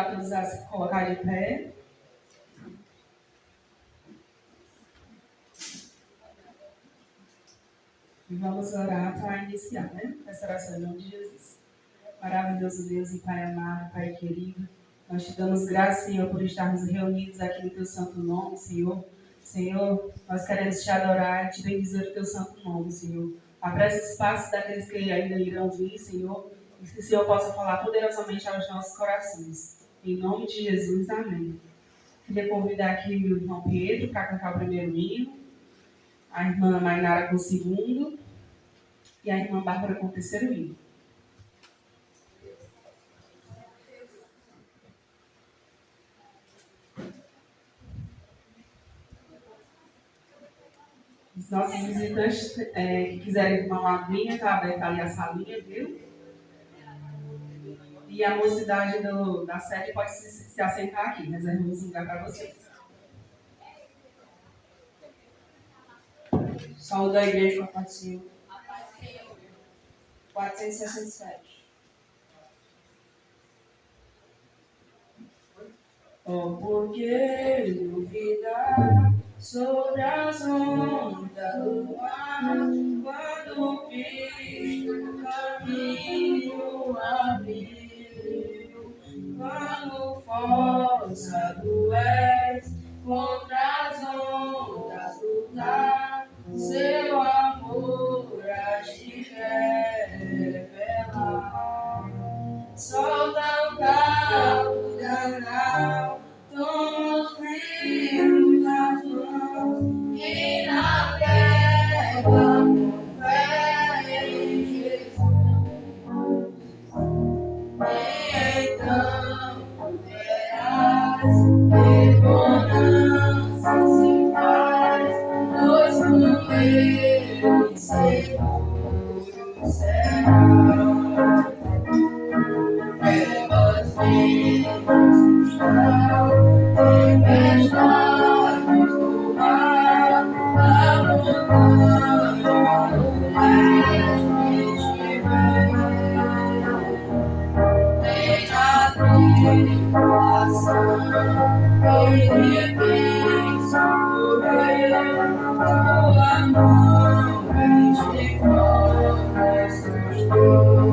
a todos a se colocar de pé. E vamos orar para iniciar, né? Essa oração em nome de Jesus. Maravilhoso Deus e Pai amado, Pai querido, nós te damos graça, Senhor, por estarmos reunidos aqui no Teu santo nome, Senhor. Senhor, nós queremos te adorar e te bendizer o Teu santo nome, Senhor. Abra esse espaço daqueles que ainda irão vir, Senhor, e que o Senhor possa falar poderosamente aos nossos corações. Em nome de Jesus, amém. Queria convidar aqui o irmão Pedro para cantar o primeiro hino, a irmã Mainara com o segundo e a irmã Bárbara com o terceiro hino. Os nossos visitantes que quiserem tomar uma aguinha, está aberta ali a salinha, viu? E a mocidade da sede pode se assentar aqui, reservamos um lugar para vocês. Saúde da igreja com a paz do Senhor. 467. Oh, porque duvidar sobre as ondas do mar, quando Cristo caminho abriu, quando força do és contra as ondas lutar, seu amor a te revelar. Solta o cabo da nau, toma os livros nas mãos e navega com fé em Jesus. E então verás que bonança se faz, pois com ele seguro será. Trevas vivas estão, tempestades do mar, a montanha do leste estiver. Nem na tribulação, ele vem socorrer, tua mão te cobre, sustentou.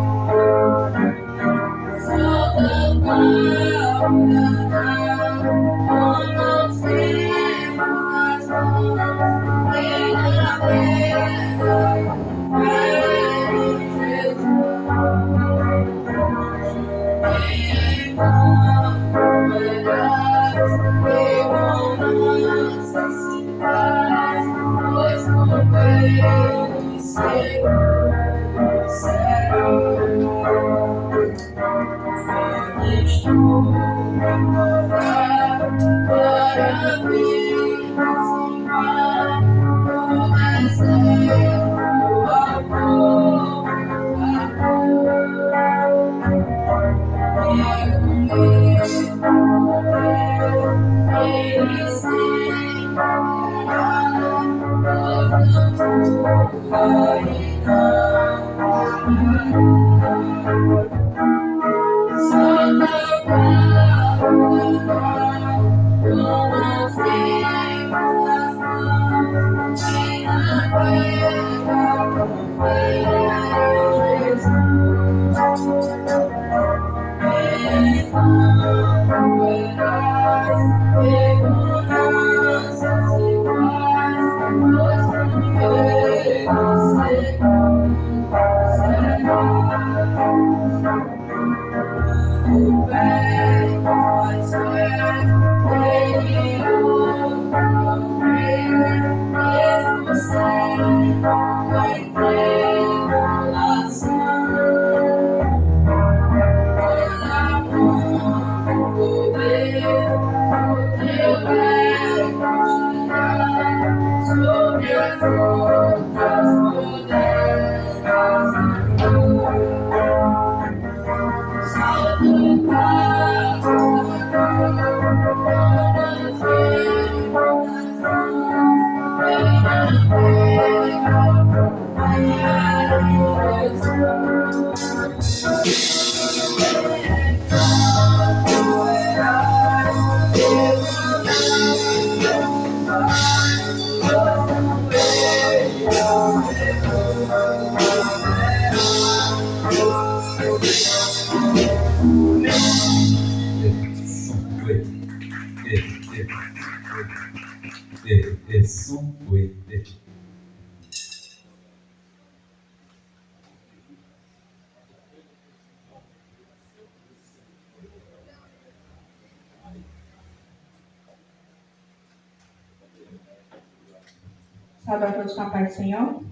Sabe a todos com a paz do Senhor?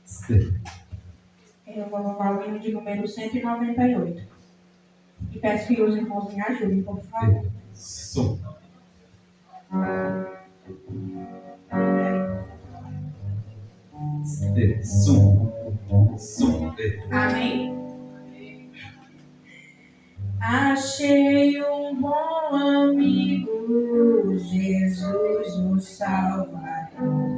Sim. Eu vou louvar o hino de número 198. E peço que os irmãos me ajudem, por favor. Som. Som. Amém? Achei um bom amigo, Jesus o Salvador,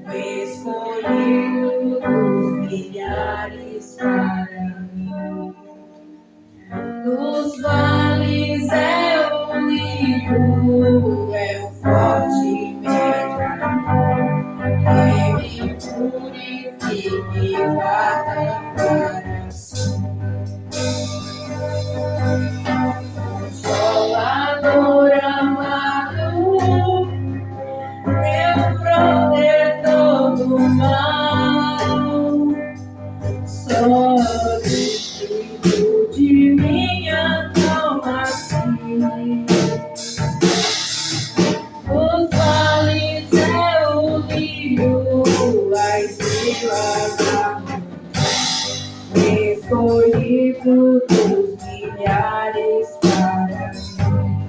o escolhido dos milhares para mim. Dos vales é o lírio, é o forte medrador, que me purifica e guarda para si. Consolador amado, meu protetor do mal, só desfruto de minha alma assim. Os vales é o lírio, a estrela da manhã, escolhido dos milhares para mim.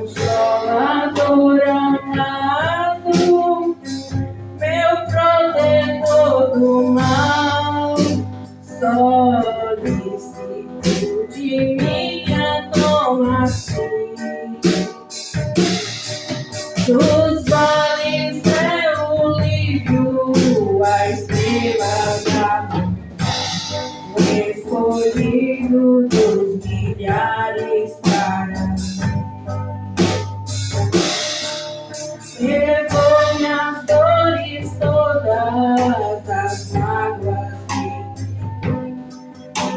Consolador amado, meu protetor do mal, solicito de minha toma assim. Dos vales é o lírio, a estrela da manhã, o escolhido dos milhares para mim. Levou minhas dores todas, as mágoas que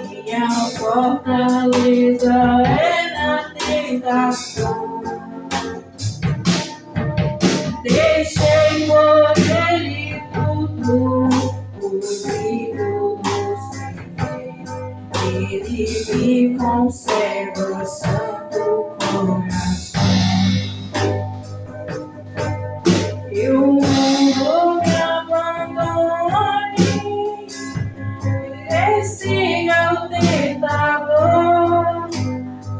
minha fortaleza é na tentação. Deixei por ele tudo, comigo do Senhor, ele me conserva santo coração. E o mundo me abandone, siga o tentador,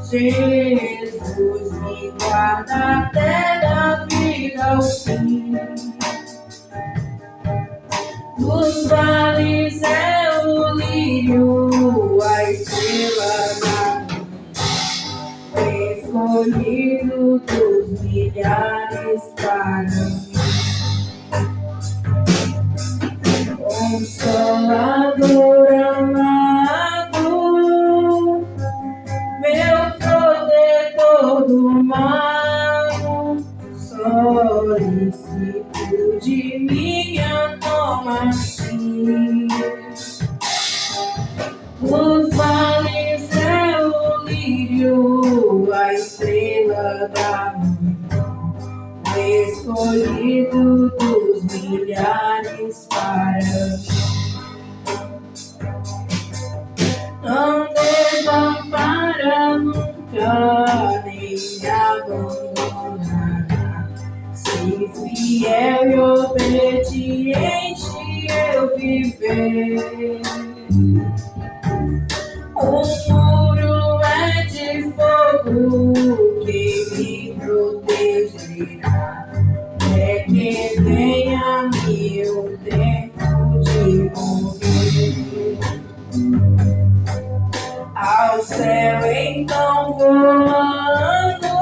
Jesus me guarda até da vida ao fim. Dos vales é o lírio, a estrela da manhã, escolhido dos milhares para mim. Consolador amado, meu protetor do mal, solicito de minha toma assim. Os vales é o lírio, a estrela da manhã, escolhido dos milhares para mim. Não desampara nunca, nem me abandonará. Se fiel e obediente eu viver, o muro é de fogo que me protegerá. É que venha meu tempo de morrer. Ao céu então voando,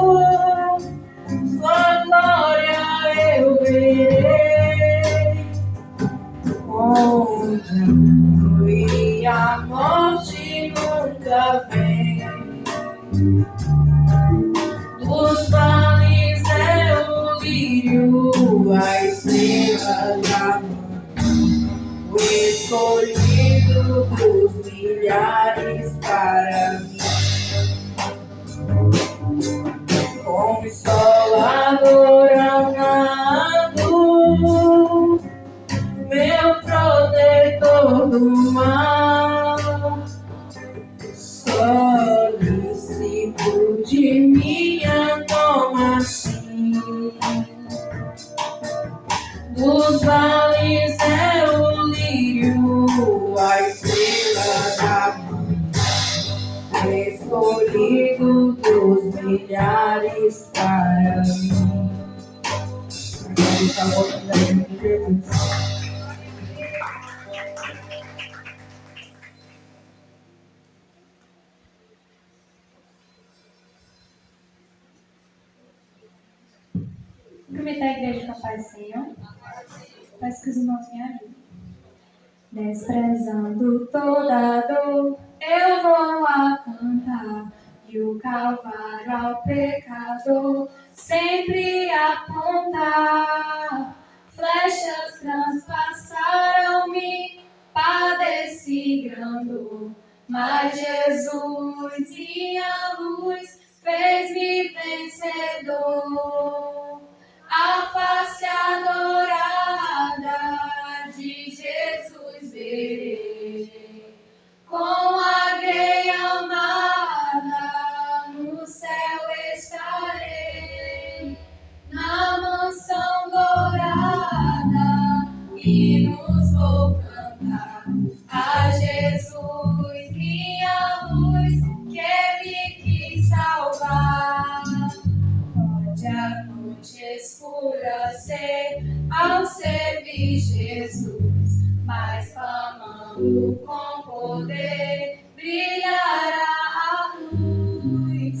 sua glória eu verei, onde e a morte nunca vem. Dos vales é o lírio, a estrela da manhã, o escolhido dos milhares para mim. Consolador amado, meu protetor do mal, solicito de minha toma assim. Os vales é o lírio, a estrela da manhã, escolhido dos milhares para mim. Agora está voltando aí em Jesus. Cumprimentar a igreja com a paz do Senhor. Peço que os irmãos me ajudem. Desprezando toda dor, eu vou a cantar. E o Calvário ao pecador sempre apontar. Flechas transpassaram-me, padeci grande, mas Jesus, minha luz, fez-me vencedor. A face adorada de Jesus verei, com a grei amada no céu estarei, na mansão dourada e nos vou cantar a Jesus, minha luz, que me quis salvar. Pode a noite escurecer ao servir Jesus, mas clamando com poder brilhará a luz.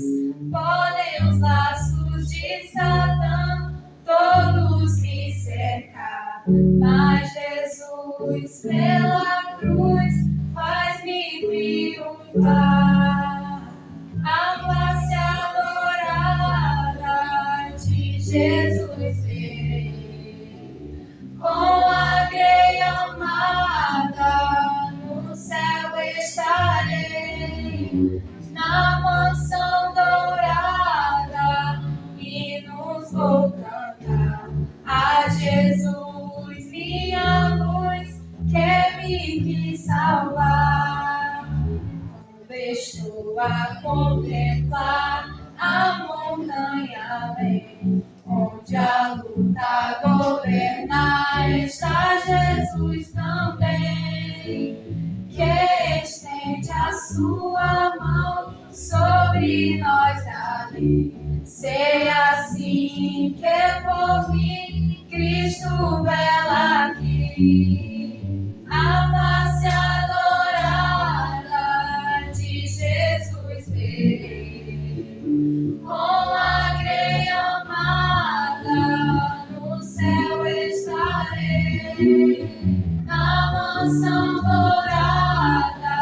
Podem os laços de Satã todos me cercar, mas Jesus pela cruz faz-me triunfar. A face adorada de Jesus verei, com a grei amada no céu estarei, na mansão dourada e nos vou cantar a Jesus, minha luz, que me quis salvar. Estou a contemplar a montanha além, onde a luta governa, está Jesus também, que estende a sua mão sobre nós ali. Sei assim que por mim Cristo vela aqui, a face adorada de Jesus verei, com a grei amada no céu estarei, na mansão dourada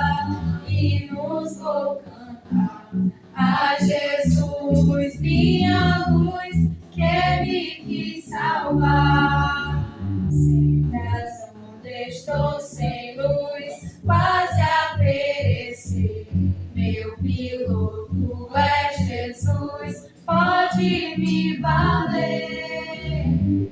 e nos vou cantar a Jesus, minha luz, que me quis salvar. Sempre as ondas estou sem luz, quase a perecer. Meu piloto é Jesus, pode me valer.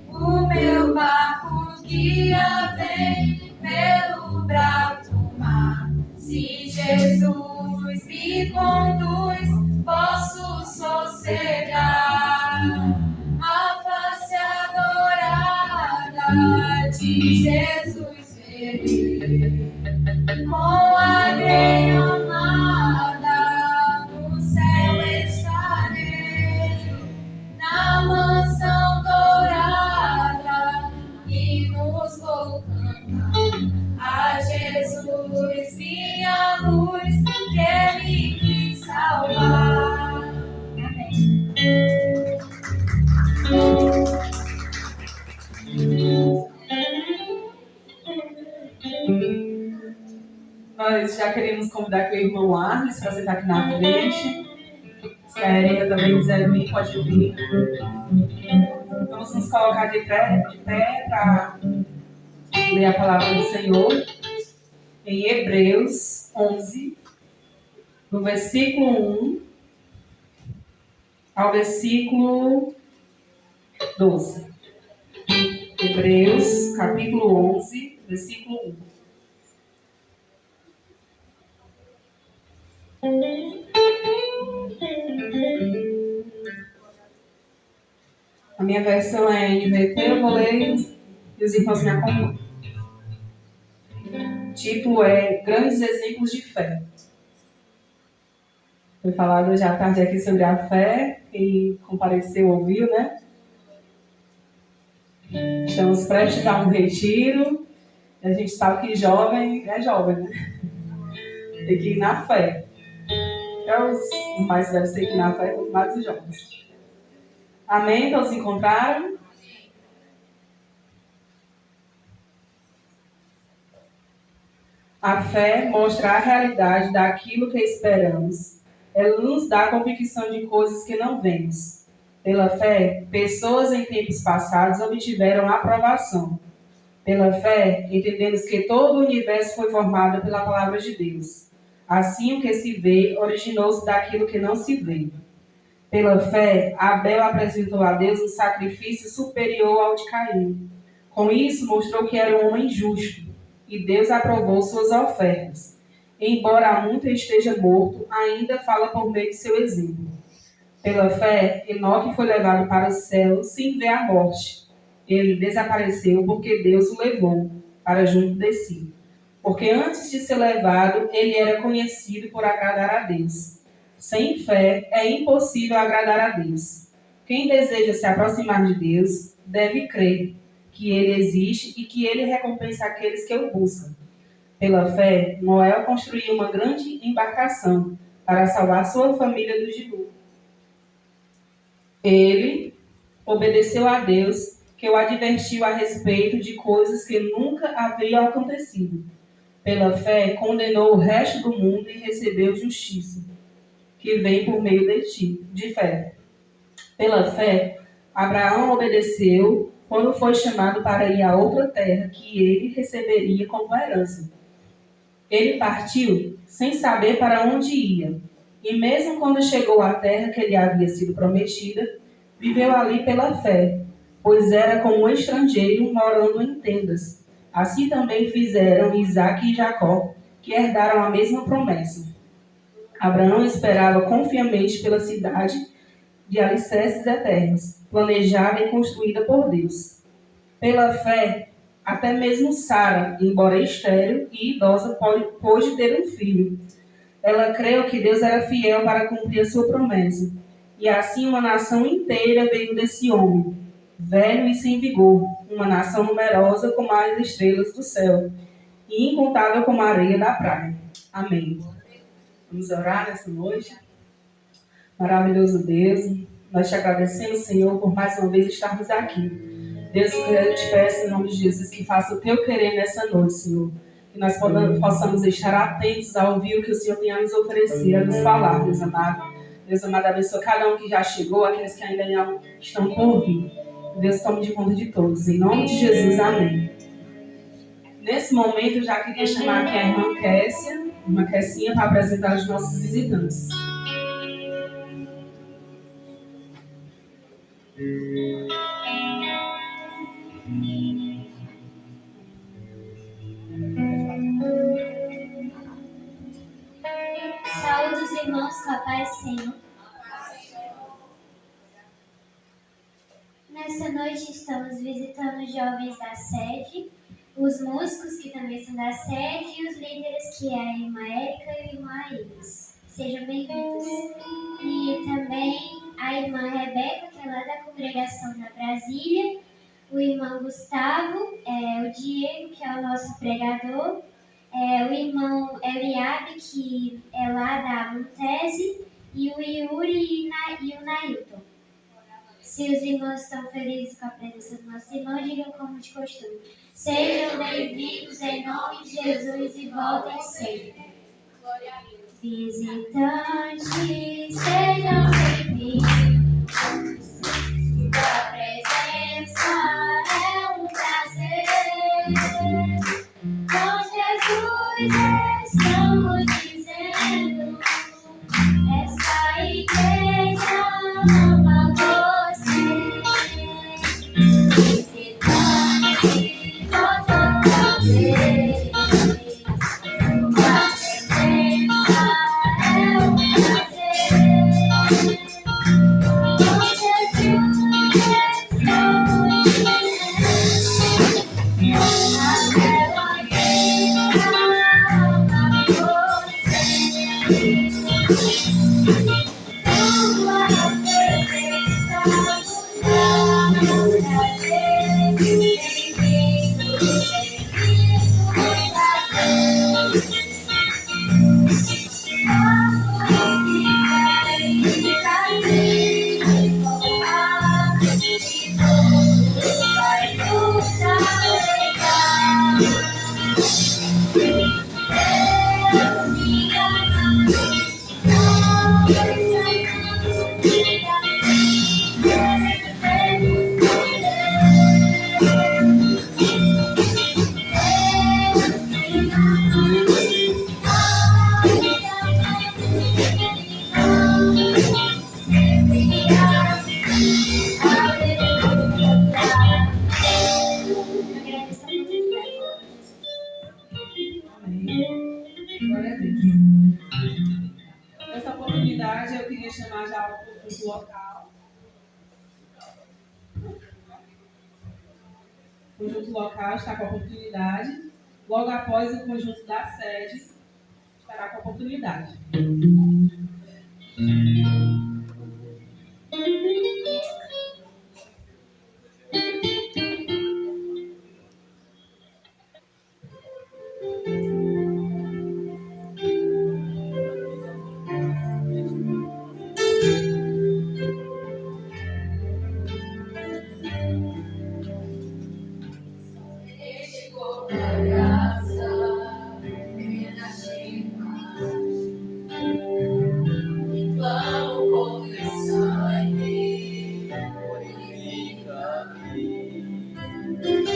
O meu barco guia bem pelo bravo mar. Se Jesus me conduz, posso sossegar. A face adorada de Jesus verei, com a grei amada no céu estarei, na mansão dourada e nos vou cantar a Jesus, minha luz, que me quis salvar. Amém. Nós já queremos convidar aqui o irmão Arles para sentar aqui na frente. Se a Erika também quiser vir, pode vir. Vamos nos colocar de pé para ler a palavra do Senhor em Hebreus 11, do versículo 1 ao versículo 12. Hebreus, capítulo 11, versículo 1. A minha versão é NVT, eu vou ler E os irmãos me acompanham. O título é Grandes Exemplos de Fé. Foi falado hoje à tarde aqui sobre a fé. Quem compareceu ouviu, né? Estamos prestes a um retiro. E a gente sabe que jovem é jovem, né? Tem que ir na fé. Os mais velhos têm que ir na fé, quanto mais os jovens. Amém? Todos encontraram? A fé mostra a realidade daquilo que esperamos. Ela nos dá a convicção de coisas que não vemos. Pela fé, pessoas em tempos passados obtiveram aprovação. Pela fé, entendemos que todo o universo foi formado pela palavra de Deus. Assim, o que se vê originou-se daquilo que não se vê. Pela fé, Abel apresentou a Deus um sacrifício superior ao de Caim. Com isso, mostrou que era um homem justo, e Deus aprovou suas ofertas. Embora há muito esteja morto, ainda fala por meio de seu exemplo. Pela fé, Enoque foi levado para o céu sem ver a morte. Ele desapareceu porque Deus o levou para junto de si. Porque antes de ser levado, ele era conhecido por agradar a Deus. Sem fé, é impossível agradar a Deus. Quem deseja se aproximar de Deus, deve crer que ele existe e que ele recompensa aqueles que o buscam. Pela fé, Noé construiu uma grande embarcação para salvar sua família do dilúvio. Ele obedeceu a Deus, que o advertiu a respeito de coisas que nunca haviam acontecido. Pela fé, condenou o resto do mundo e recebeu justiça, que vem por meio de fé. Pela fé, Abraão obedeceu quando foi chamado para ir a outra terra que ele receberia como herança. Ele partiu sem saber para onde ia, e mesmo quando chegou à terra que lhe havia sido prometida, viveu ali pela fé, pois era como um estrangeiro morando em tendas. Assim também fizeram Isaque e Jacó, que herdaram a mesma promessa. Abraão esperava confiantemente pela cidade de alicerces eternos, planejada e construída por Deus. Pela fé, até mesmo Sara, embora estéril e idosa, pôde ter um filho. Ela creu que Deus era fiel para cumprir a sua promessa. E assim uma nação inteira veio desse homem, velho e sem vigor, uma nação numerosa como as estrelas do céu, e incontável como a areia da praia. Amém. Vamos orar nessa noite. Maravilhoso Deus, nós te agradecemos, Senhor, por mais uma vez estarmos aqui. Deus, eu te peço em nome de Jesus que faça o teu querer nessa noite, Senhor. Que nós possamos estar atentos a ouvir o que o Senhor tem a nos oferecer, a nos falar, Deus amado. Deus amado, abençoa cada um que já chegou, aqueles que ainda não estão por vir. Deus, tome de conta de todos. Em nome de Jesus, amém. Nesse momento, eu já queria chamar aqui a irmã Kessia, uma Kessinha, para apresentar os nossos visitantes. Saúde os irmãos com a paz, Senhor. Nessa noite estamos visitando os jovens da sede, os músicos que também são da sede e os líderes que é a irmã Érica e o irmão Aires. Sejam bem-vindos. E também a irmã Rebeca, que é lá da congregação da Brasília, o irmão Gustavo, o Diego, que é o nosso pregador, o irmão Eliabe, que é lá da Montese, e o Yuri e o Nailton. Se os irmãos estão felizes com a presença do nosso irmão, digam como de costume. Sejam bem-vindos em nome de Jesus e voltem sempre. Visitantes, sejam bem-vindos. Sua presença é um prazer. Com Jesus estamos dizendo, esta igreja ama você. Visitante, volte outra vez. Sua presença é um prazer. Com Jesus estamos dizendo. Glória a Deus. Nessa oportunidade, eu queria chamar já o conjunto local. O conjunto local está com a oportunidade. Logo após, o conjunto da sede estará com a oportunidade.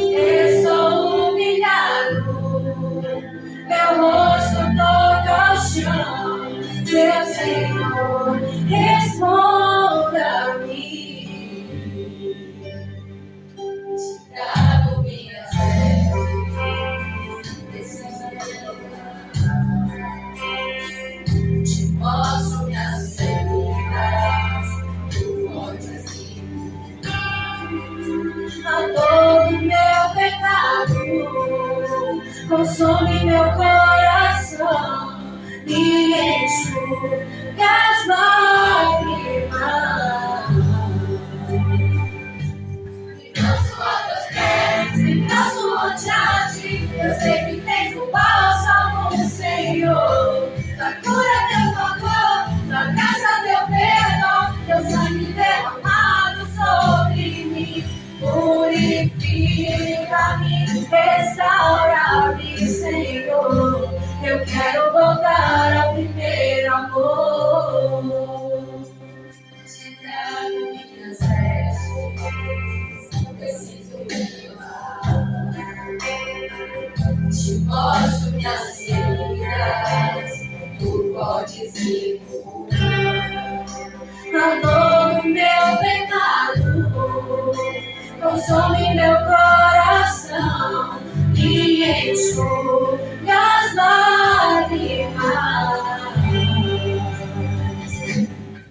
Estou humilhado, meu rosto todo ao chão. Meu Senhor, responda-me. Trago minhas vestes, preciso de te mostro minhas feridas, tu podes ir. A todo meu pecado consome meu coração, me enxuga as lágrimas. Me danço a teus pés, me danço onde há de. Eu sei que tens um bálsamo, Senhor. Da cura teu favor, da graça teu perdão, teu sangue derramado sobre mim. Purifica-me, restaura-me, Senhor. Eu quero voltar ao primeiro amor. Te trago minhas vestes, preciso me lavar. Te mostro minhas feridas, tu podes me curar. A todo meu pecado consome meu coração, me enxuga as lágrimas.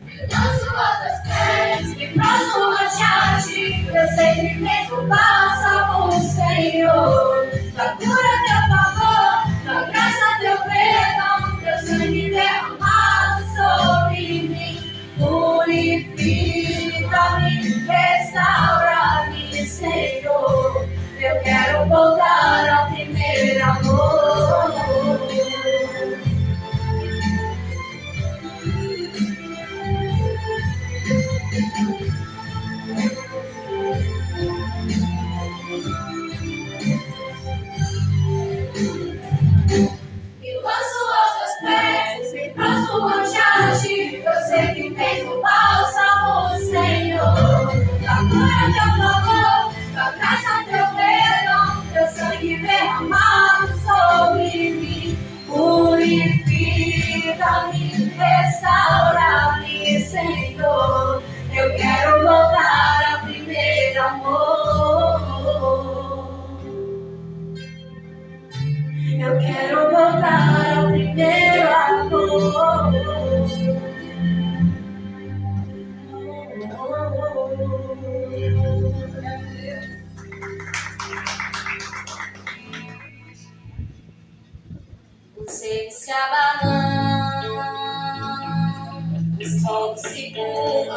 Me danço a teus pés, me prostro ante a ti. Eu sei que tens um bálsamo, Senhor. Da cura teu favor, da graça teu perdão, teu sangue derramado sobre mim. Purifica-me, restaura-me, Senhor. Eu quero voltar ao primeiro amor. Me lanço aos teus pés, me prostro ante a ti. Eu sei que tens um bálsamo, Senhor. Da cura teu favor, da graça teu perdão, teu sangue derramado sobre mim. Purifica-me, restaura-me, Senhor. Eu quero voltar ao primeiro amor. Eu quero voltar ao primeiro amor. Os seres se abalam, os fogos se curvam,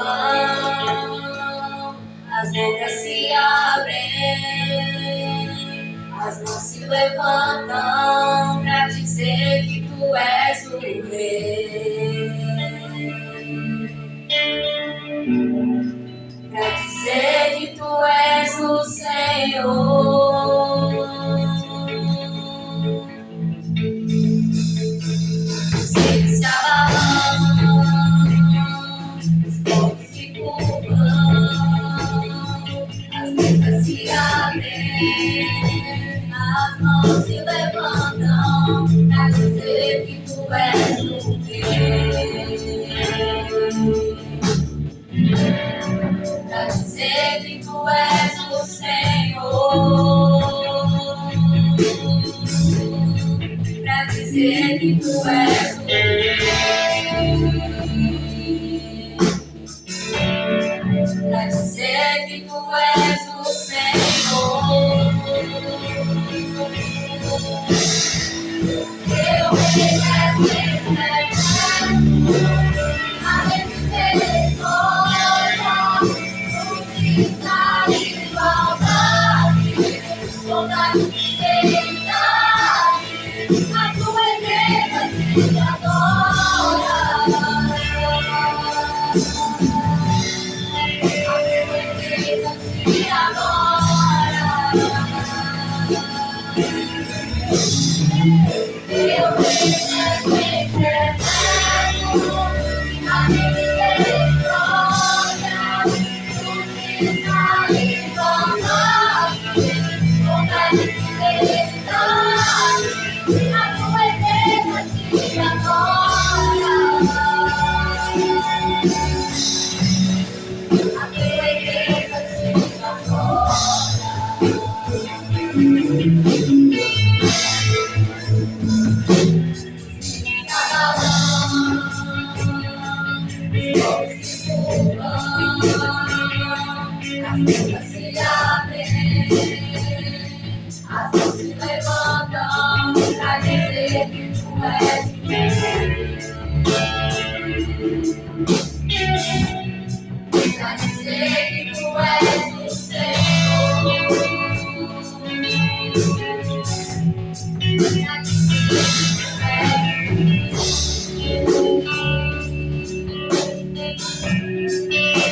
as bocas se abrem. As mãos se levantam pra dizer que tu és o rei. Pra dizer que tu és o Senhor. Os reis se abalam, os povos se curvam, as letras se abrem, as mãos se levantam pra dizer que tu és o rei. Pra dizer que tu és o Senhor. Pra dizer que tu és o rei. Pra dizer que tu és o Senhor. Teu rei é eterno, a misericórdia, justiça e igualdade, bondade e fidelidade, a tua igreja te adora. A tua igreja te adora. Teu rei é eterno, a misericórdia, justiça e igualdade, bondade e fidelidade, a tua igreja te adora. A tua igreja te adora. As portas se abrem, as mãos se levantam pra dizer que tu és o rei. Pra dizer que tu és o Senhor. Pra dizer que tu és o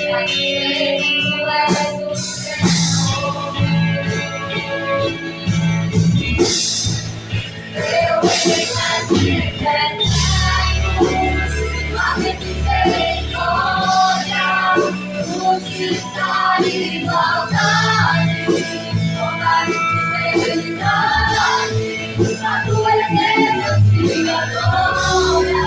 pra dizer que tu és o Senhor. Teu reino é eterno, a misericórdia, justiça e igualdade, bondade e fidelidade, a tua igreja te adora.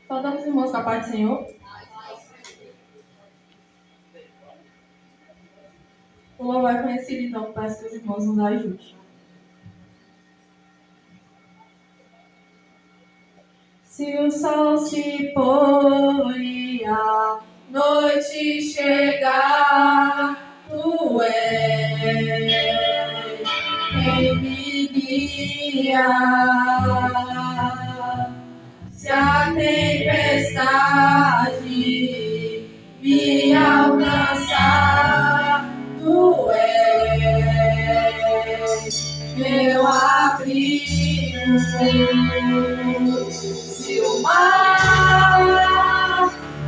Saudamos os irmãos com a paz do Senhor. O louvor é conhecido, então peço que os irmãos nos ajudem. Se o sol se pôr e a noite chegar, tu és quem me guia. Se a tempestade me alcançar, tu és meu abrigo. Se o mar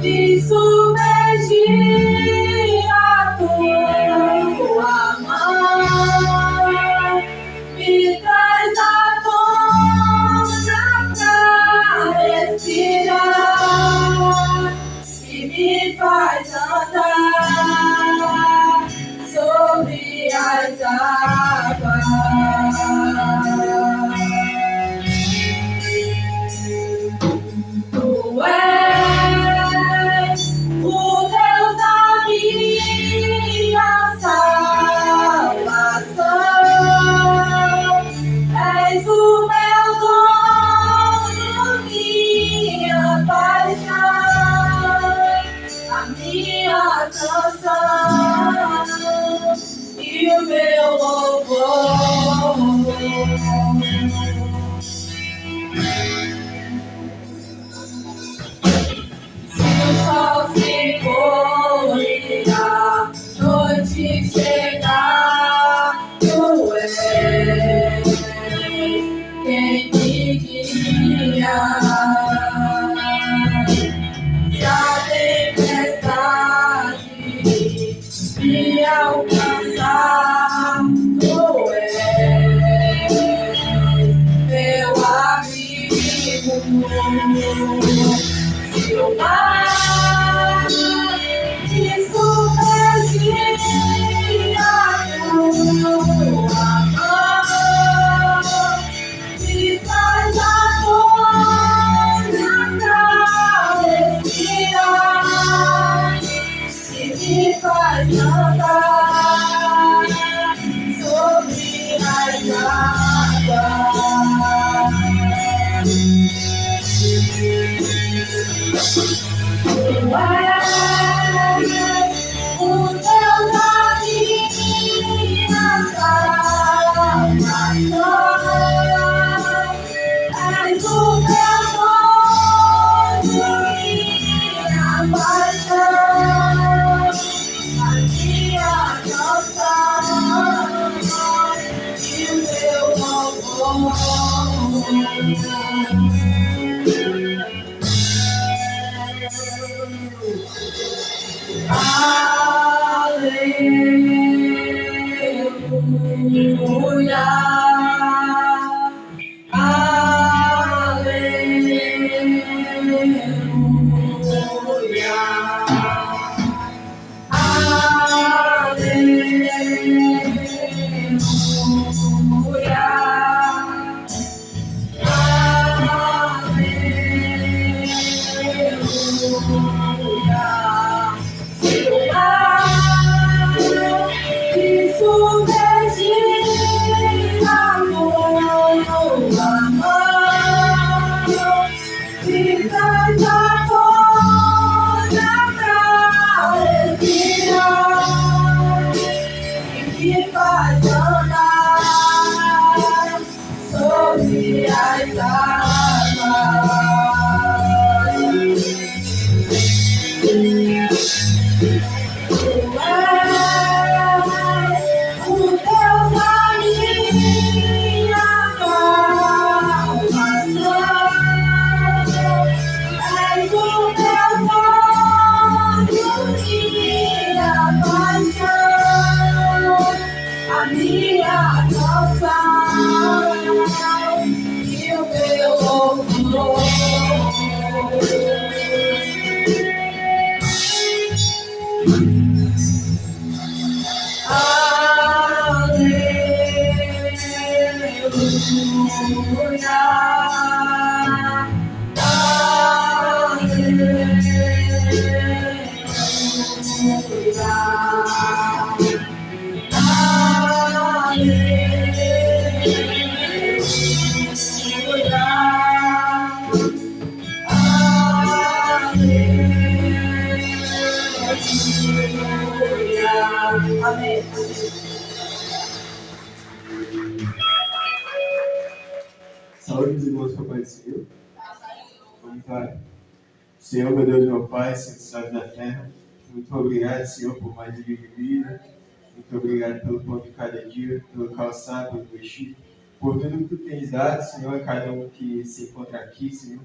me submergir, a tua mão Se o sol se pôr e a noite chegar, tu és quem me guia. Se a tempestade me alcançar, tu és meu amigo. Se o mar me submergir na tua mão, me faz a força pra respirar e me faz andar sobre as águas. Tu és o Deus da minha salvação, és o meu sonho, minha paixão, a minha canção e o meu louvor. Aleluia, sobre as águas. Tu és o Deus da minha salvação, és o meu sonho, minha paixão, a minha canção e o meu louvor. Amém. Saúde, meus irmãos, Papai do Senhor. Vamos lá. Senhor, meu Deus, meu Pai, Senhor que estás na terra, muito obrigado, Senhor, por mais um dia de vida. Muito obrigado pelo pão de cada dia, pelo calçado, pelo vestido, por tudo que Tu tens dado, Senhor, a cada um que se encontra aqui, Senhor.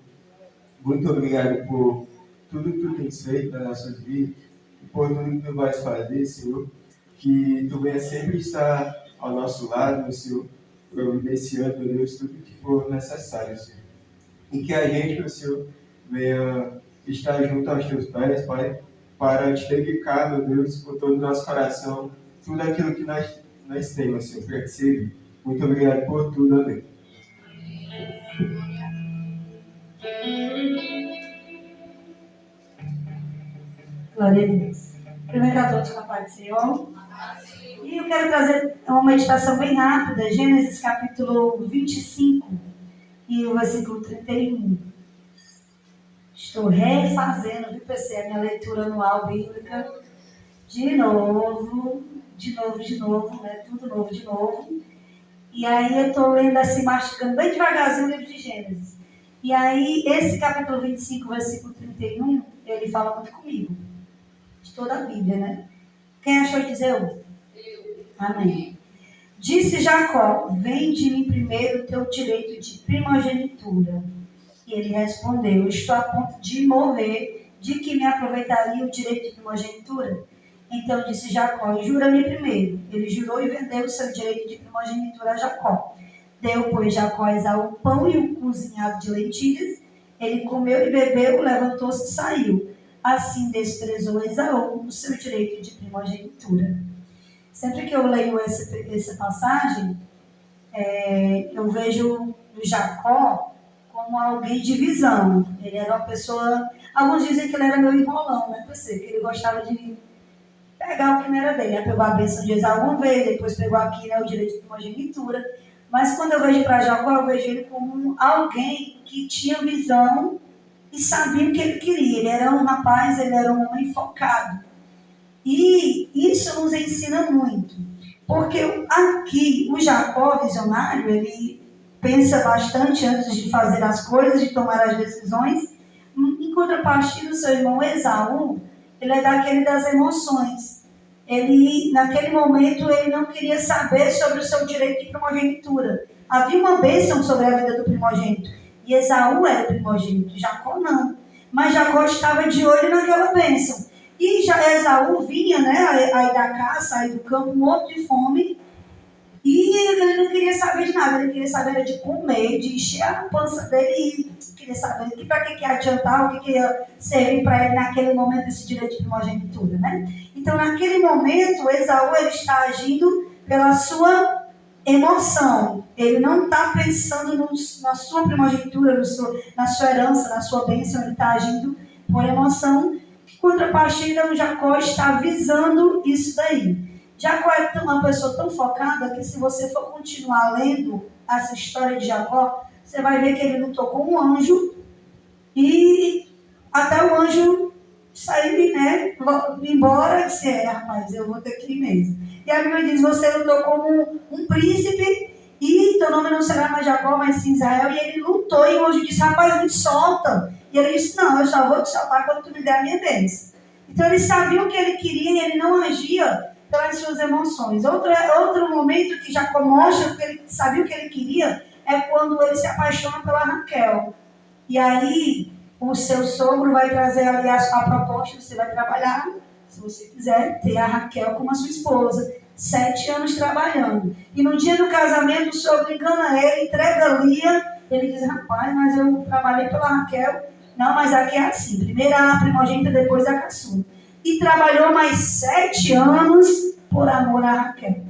Muito obrigado por tudo que Tu tens feito nas nossas vidas e por tudo que Tu vais fazer, Senhor. Que Tu venha sempre estar ao nosso lado, meu Senhor, providenciando, meu Deus, tudo que for necessário, Senhor. E que a gente, meu Senhor, venha estar junto aos Teus pés, Pai, para Te dedicar, meu Deus, com todo o nosso coração, tudo aquilo que nós temos, Senhor, para Te servir. Muito obrigado por tudo, amém. Glória a Deus. Primeiro a todos, Papai do Senhor. E eu quero trazer uma meditação bem rápida, Gênesis capítulo 25 e o versículo 31. Estou refazendo, viu, PC, a minha leitura anual bíblica de novo, né? Tudo novo de novo. E aí eu estou lendo assim, mastigando bem devagarzinho o livro de Gênesis. E aí, esse capítulo 25, versículo 31, ele fala muito comigo. De toda a Bíblia, né? Quem achou dizer eu? Amém. Disse Jacó, vende-me primeiro o teu direito de primogenitura. E ele respondeu, estou a ponto de morrer, de que me aproveitaria o direito de primogenitura? Então disse Jacó, jura-me primeiro. Ele jurou e vendeu o seu direito de primogenitura a Jacó. Deu, pois, Jacó a Esaú o pão e o cozinhado de lentilhas. Ele comeu e bebeu, levantou-se e saiu. Assim desprezou Esaú o seu direito de primogenitura. Sempre que eu leio essa passagem, eu vejo o Jacó como alguém de visão. Ele era uma pessoa... Alguns dizem que ele era meio enrolão, né? Que ele gostava de pegar o que não era dele. Ele pegou a bênção de Esaú uma vez, depois pegou aqui, né, o direito de primogenitura. Mas quando eu vejo para Jacó, eu vejo ele como alguém que tinha visão e sabia o que ele queria. Ele era um rapaz, ele era um homem focado. E isso nos ensina muito. Porque aqui, o Jacó visionário, ele pensa bastante antes de fazer as coisas, de tomar as decisões. Em contrapartida, o seu irmão Esaú, ele é daquele das emoções. Ele, naquele momento, ele não queria saber sobre o seu direito de primogenitura. Havia uma bênção sobre a vida do primogênito. E Esaú era o primogênito, Jacó não. Mas Jacó estava de olho naquela bênção. E já Esaú vinha, né, aí da caça, aí do campo, morto de fome. E ele não queria saber de nada. Ele queria saber de comer, de encher a pança dele. E queria saber para que ia adiantar, o que ia servir para ele naquele momento esse direito de primogenitura, né? Então, naquele momento, Esaú ele está agindo pela sua emoção. Ele não está pensando na sua primogenitura, na sua herança, na sua bênção. Ele está agindo por emoção. Contrapartida, o Jacó está visando isso daí. Jacó é uma pessoa tão focada que se você for continuar lendo essa história de Jacó, você vai ver que ele lutou com um anjo e até o anjo sair, né, embora e disse, rapaz, eu vou ter que ir mesmo. E a Bíblia diz, você lutou como um príncipe e teu nome não será mais Jacó, mas sim Israel. E ele lutou e o anjo disse, rapaz, me solta. E ele disse, não, eu só vou te soltar quando tu me der a minha bênção. Então ele sabia o que ele queria e ele não agia pelas suas emoções. Outro momento que Jacó mostra que ele sabia o que ele queria é quando ele se apaixona pela Raquel. E aí o seu sogro vai trazer ali a proposta, você vai trabalhar, se você quiser, ter a Raquel como a sua esposa. 7 anos trabalhando. E no dia do casamento o sogro engana ele, entrega Lia. Ele diz, rapaz, mas eu trabalhei pela Raquel. Não, mas aqui é assim, primeiro a primogênita, depois a caçula. E trabalhou mais 7 anos por amor a Raquel.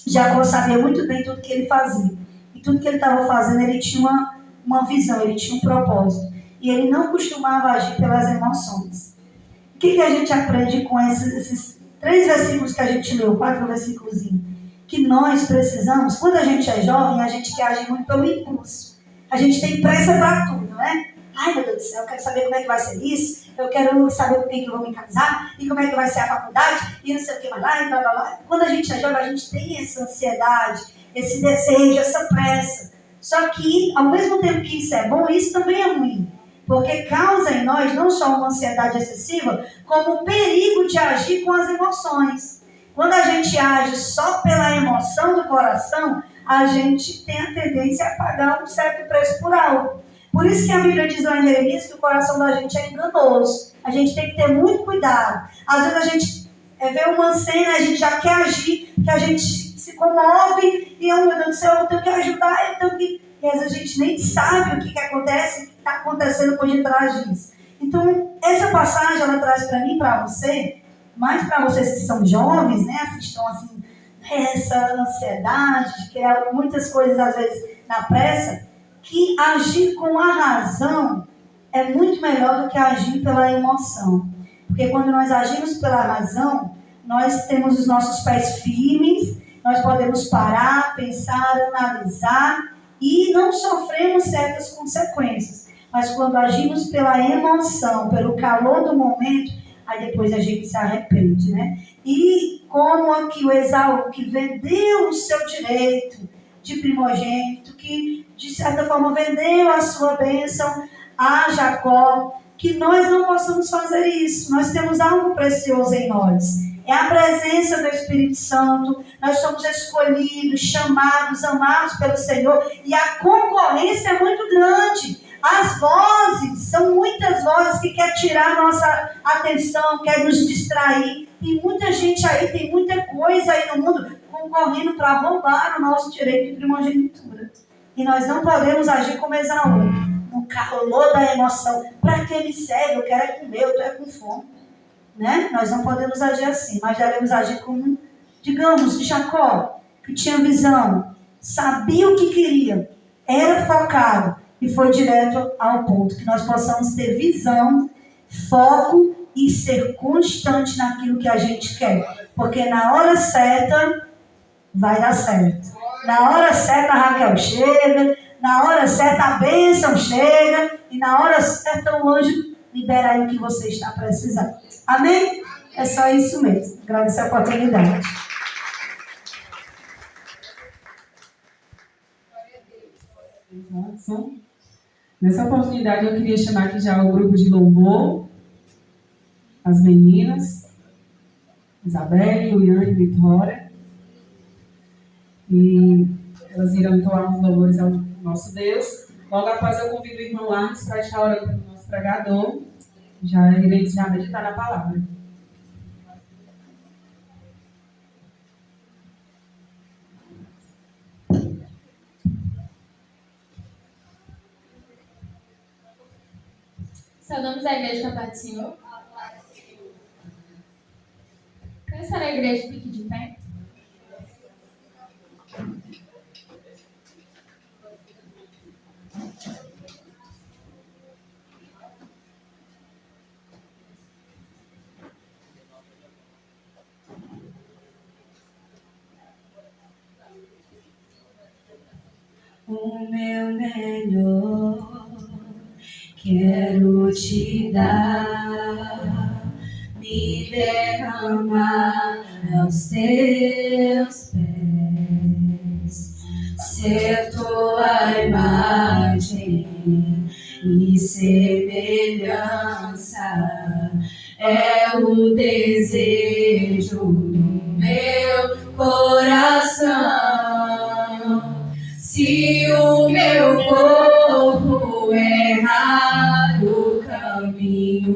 Jacó sabia muito bem tudo que ele fazia. E tudo que ele estava fazendo, ele tinha uma visão, ele tinha um propósito. E ele não costumava agir pelas emoções. O que a gente aprende com esses 3 versículos que a gente leu, 4 versículos? Que nós precisamos, quando a gente é jovem, a gente quer agir muito pelo impulso. A gente tem pressa para tudo, né? Ai, meu Deus do céu, eu quero saber como é que vai ser isso, eu quero saber com quem que eu vou me casar, e como é que vai ser a faculdade, e não sei o que mais lá, e blá, blá, blá. Quando a gente é jovem, a gente tem essa ansiedade, esse desejo, essa pressa. Só que, ao mesmo tempo que isso é bom, isso também é ruim. Porque causa em nós não só uma ansiedade excessiva, como o perigo de agir com as emoções. Quando a gente age só pela emoção do coração, a gente tem a tendência a pagar um certo preço por algo. Por isso que a Bíblia diz lá em Jeremias que o coração da gente é enganoso. A gente tem que ter muito cuidado. Às vezes a gente vê uma cena, a gente já quer agir, que a gente se comove e, oh meu Deus do céu, eu tenho que ajudar, eu tenho que... E às vezes a gente nem sabe o que acontece, o que está acontecendo por detrás disso. Então, essa passagem, ela traz para mim, para você, mais para vocês que são jovens, né, que estão assim, essa ansiedade, de querer muitas coisas, às vezes, na pressa, que agir com a razão é muito melhor do que agir pela emoção. Porque quando nós agimos pela razão, nós temos os nossos pés firmes, nós podemos parar, pensar, analisar e não sofremos certas consequências. Mas quando agimos pela emoção, pelo calor do momento, aí depois a gente se arrepende, né? E como aqui o Esaú, que vendeu o seu direito de primogênito, que de certa forma vendeu a sua bênção a Jacó, que nós não possamos fazer isso. Nós temos algo precioso em nós. É a presença do Espírito Santo. Nós somos escolhidos, chamados, amados pelo Senhor. E a concorrência é muito grande. As vozes, são muitas vozes que querem tirar nossa atenção, querem nos distrair. Tem muita gente aí, tem muita coisa aí no mundo concorrendo para roubar o nosso direito de primogenitura. E nós não podemos agir como Esaú, no calor da emoção. Para que me serve? Eu quero é comer, eu estou com fome. Né? Nós não podemos agir assim, mas devemos agir como, digamos, Jacó, que tinha visão, sabia o que queria, era focado e foi direto ao ponto. Que nós possamos ter visão, foco e ser constante naquilo que a gente quer, porque na hora certa vai dar certo. Na hora certa a Raquel chega, na hora certa a bênção chega e na hora certa o anjo libera aí o que você está precisando. Amém? É só isso mesmo. Agradeço a oportunidade. Nessa oportunidade eu queria chamar aqui já o grupo de louvor, as meninas, Isabelle, Luiane e Vitória. E elas irão entoar uns louvores ao nosso Deus. Logo após eu convido o irmão Arnes para estar orando para o nosso pregador. Já irei meditar na palavra. Saudamos a igreja com a paz do Senhor. Quem está na igreja, fique de pé. O meu melhor quero te dar, me derramar aos teus pés, ser tua imagem e semelhança é o desejo do meu coração. Se o meu corpo errar o caminho,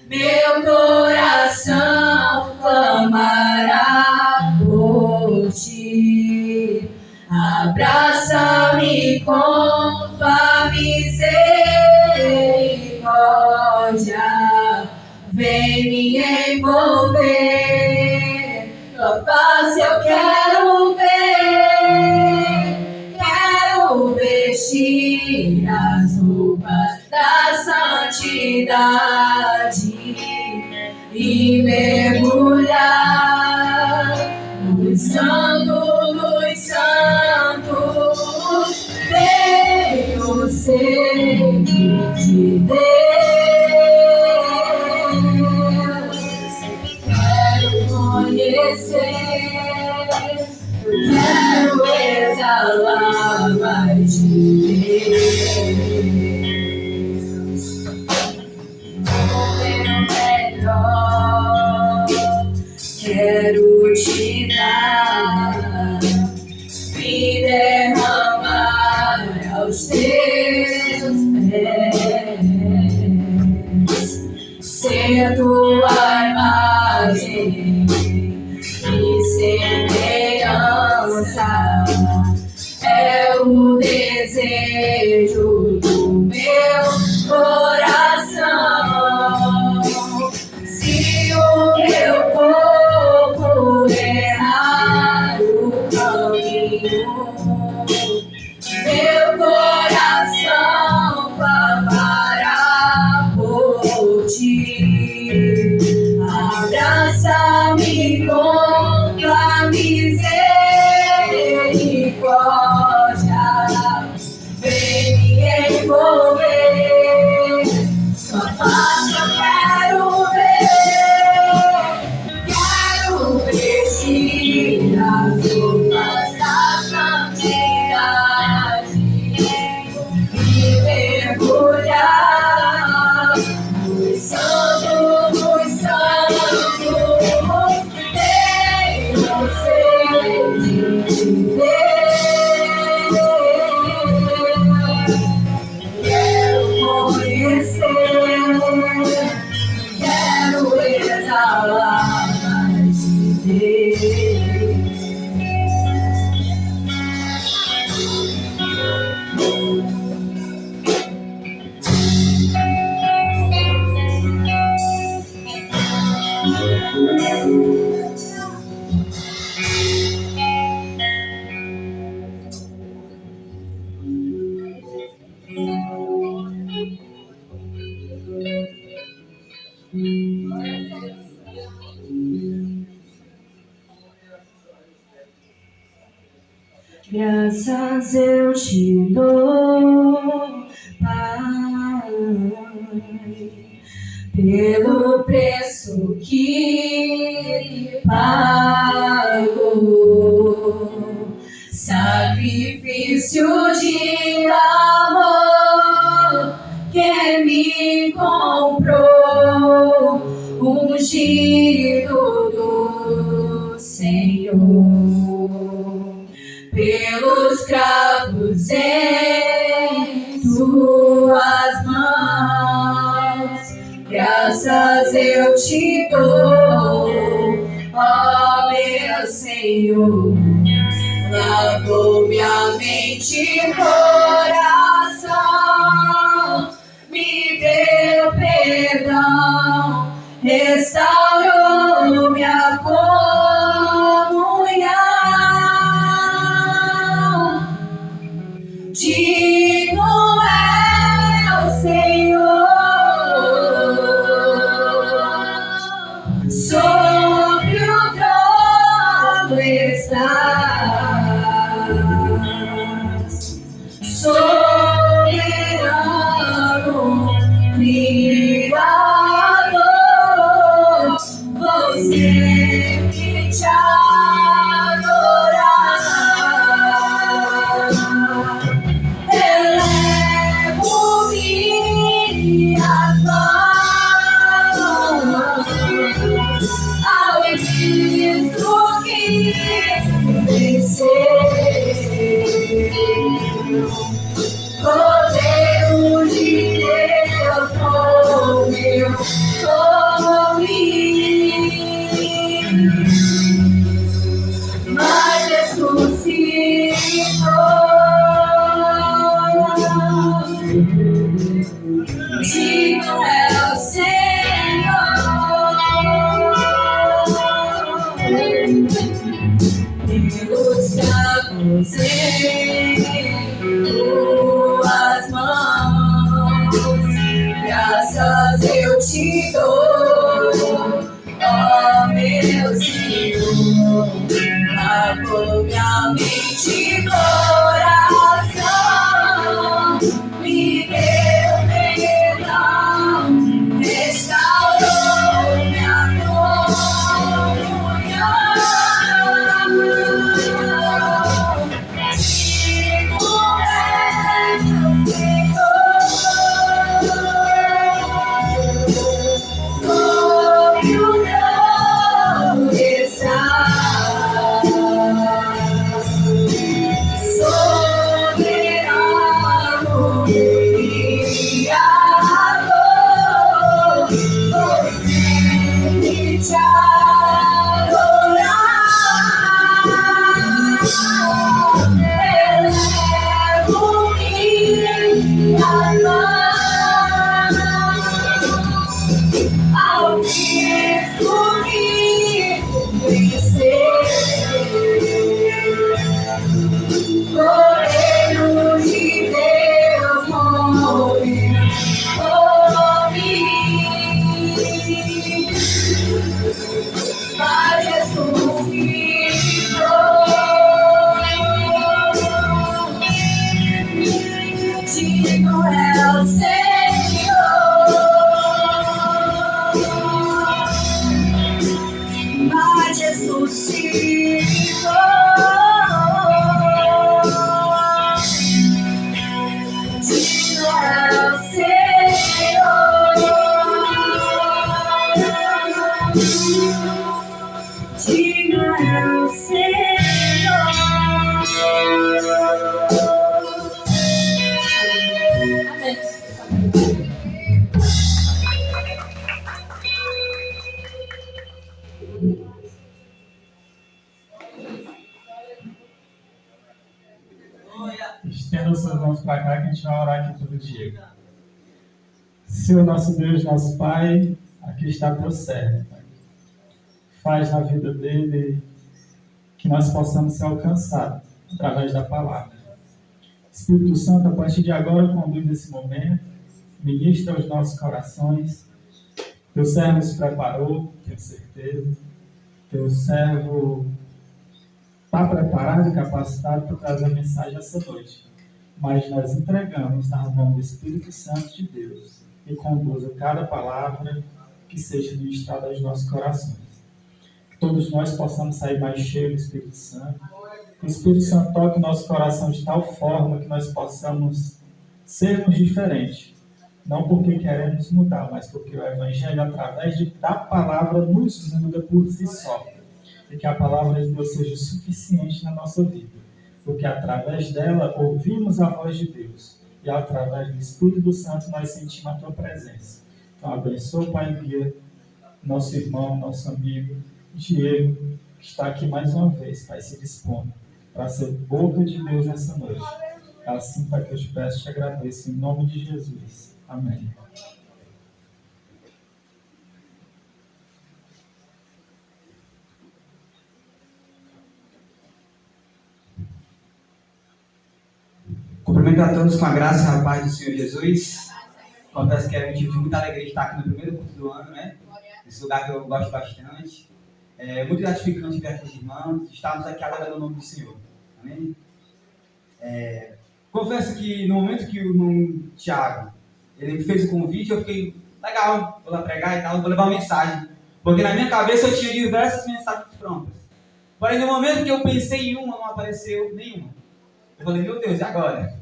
meu coração clamará por ti. Abraça-me com tua misericórdia, vem me envolver, tua face eu quero ver. Vestir as roupas da santidade e mergulhar no Santo dos Santos. Tenho sede de Deus, quero conhecer. Quero exalar mais de Deus. O meu melhor quero te dar, me derramar aos teus pés, ser tua imagem e semelhança é o desejo do meu coração. Se o meu corpo errar o caminho, meu coração clamará por ti. Abraça-me com tua misericórdia, vem me envolver, tua face eu quero ver, quero vestir as roupas da Graças eu te dou, Pai, pelo preço que pagou, sacrifício de amor que me comprou, ungido do Senhor, pelos cravos em tuas mãos, graças eu te dou, ó meu Senhor. Lavou minha mente e coração, me deu perdão, restaurou minha comunhão. Digno é o Senhor, sobre o trono estás, soberano, Criador, vou sempre te adorar. Elevo minhas mãos ao Cristo que venceu, Cordeiro de Deus morreu por mim, mas ressuscitou. Digno é o Senhor, pelos cravos em tuas mãos, graças eu te dou, ó meu Senhor. Lavou minha mente e coração, me deu perdão, restaurou minha comunhão. Digno é o Senhor, sobre o trono estás, soberano, Criador, vou sempre te adorar. Elevo minhas mãos ao Cristo que venceu, Cordeiro de Deus morreu por mim, mas ressuscitou. Digno é o Senhor, mas ressuscitou. Digno é o Senhor, digno é o Senhor. Amém. Estenda os seus mãos para cá que a gente vai orar aqui todo dia. Senhor nosso Deus, nosso Pai, aqui está teu servo, Pai. Faz na vida dele que nós possamos ser alcançados através da palavra. Espírito Santo, a partir de agora, conduz esse momento, ministra aos nossos corações. Teu servo se preparou, tenho certeza. Teu servo está preparado e capacitado para trazer a mensagem essa noite. Mas nós entregamos na mão do Espírito Santo de Deus e conduza cada palavra que seja ministrada aos nossos corações. Que todos nós possamos sair mais cheios do Espírito Santo. Que o Espírito Santo toque o nosso coração de tal forma que nós possamos sermos diferentes. Não porque queremos mudar, mas porque o Evangelho, através da palavra, nos muda por si só. E que a palavra de Deus seja suficiente na nossa vida. Porque através dela ouvimos a voz de Deus. E através do Espírito Santo nós sentimos a tua presença. Então abençoa, Pai, guia nosso irmão, nosso amigo, Diego, que está aqui mais uma vez, Pai, se dispondo para ser boca de Deus nessa noite. Assim, Pai, que eu te peço e te agradeço, em nome de Jesus. Amém. Cumprimento a todos com a graça e a paz do Senhor Jesus. Confesso que é motivo de muita alegria estar aqui no primeiro culto do ano, né? Esse lugar que eu gosto bastante. É muito gratificante ver aqui os irmãos. Estamos aqui adorando o nome do Senhor. Amém? Confesso que no momento que o irmão Tiago ele me fez o convite, eu fiquei, legal, vou lá pregar e tal, vou levar uma mensagem. Porque na minha cabeça eu tinha diversas mensagens prontas. Porém, no momento que eu pensei em uma, não apareceu nenhuma. Eu falei, meu Deus, e agora?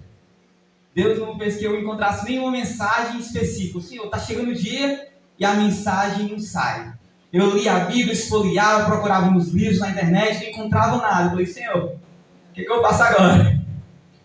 Deus não fez que eu encontrasse nenhuma mensagem específica. Senhor, está chegando o dia e a mensagem não sai. Eu li a Bíblia, esfoliava, procurava nos livros, na internet, não encontrava nada. Eu falei, Senhor, o que eu faço agora?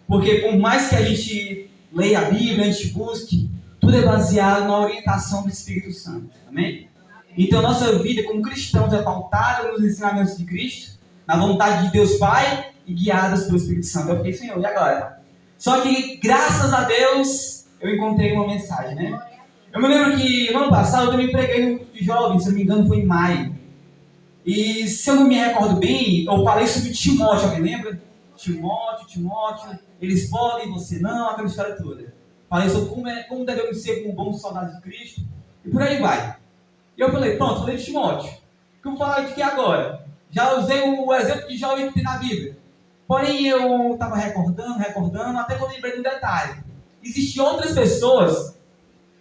Porque por mais que a gente leia a Bíblia, a gente busque, tudo é baseado na orientação do Espírito Santo. Amém? Então, nossa vida como cristãos é pautada nos ensinamentos de Cristo, na vontade de Deus Pai e guiadas pelo Espírito Santo. Eu fiquei, Senhor, e agora? Só que, graças a Deus, eu encontrei uma mensagem, né? Eu me lembro que, no ano passado, eu também preguei no grupo de jovens, se eu não me engano, foi em maio. E, se eu não me recordo bem, eu falei sobre Timóteo, alguém lembra? Timóteo, eles podem, você não, aquela história toda. Falei sobre como devemos ser como bons soldados de Cristo, e por aí vai. E eu falei, pronto, falei de Timóteo. O que eu vou falar de que agora? Já usei o exemplo de jovem que tem na Bíblia. Porém, eu estava recordando, até que eu lembrei de um detalhe. Existem outras pessoas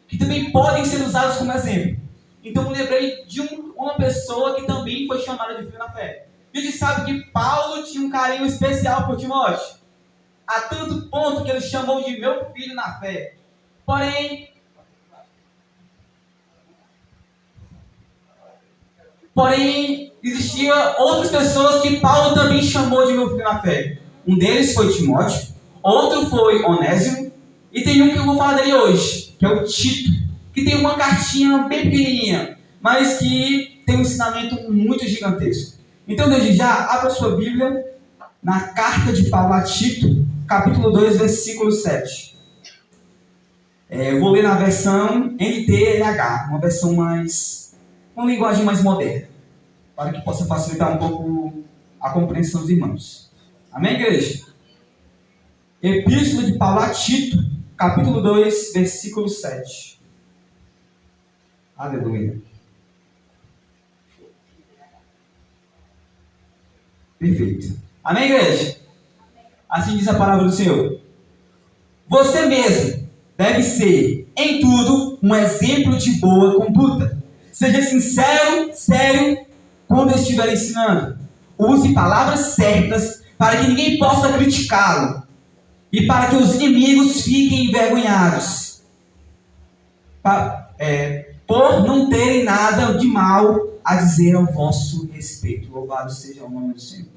que também podem ser usadas como exemplo. Então, eu lembrei de uma pessoa que também foi chamada de filho na fé. A gente sabe que Paulo tinha um carinho especial por Timóteo. A tanto ponto que ele chamou de meu filho na fé. Porém, existiam outras pessoas que Paulo também chamou de meu filho na fé. Um deles foi Timóteo, outro foi Onésimo, e tem um que eu vou falar dele hoje, que é o Tito, que tem uma cartinha bem pequenininha, mas que tem um ensinamento muito gigantesco. Então, desde já, abra sua Bíblia na carta de Paulo a Tito, capítulo 2, versículo 7. Eu vou ler na versão NTLH, uma versão uma linguagem mais moderna, para que possa facilitar um pouco a compreensão dos irmãos. Amém, igreja? Epístola de Paulo a Tito, capítulo 2, versículo 7. Aleluia. Perfeito. Amém, igreja? Assim diz a palavra do Senhor. Você mesmo deve ser, em tudo, um exemplo de boa conduta. Seja sincero, sério, quando estiver ensinando. Use palavras certas para que ninguém possa criticá-lo e para que os inimigos fiquem envergonhados, por não terem nada de mal a dizer ao vosso respeito. Louvado seja o nome do Senhor.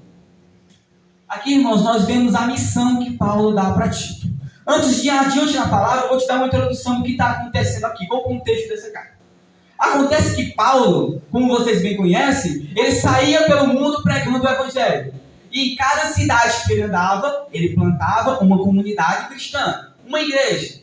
Aqui, irmãos, nós vemos a missão que Paulo dá para Tito. Antes de ir adiante na palavra, eu vou te dar uma introdução do que está acontecendo aqui. Qual o contexto dessa carta? Acontece que Paulo, como vocês bem conhecem, ele saía pelo mundo pregando o Evangelho. E em cada cidade que ele andava, ele plantava uma comunidade cristã, uma igreja.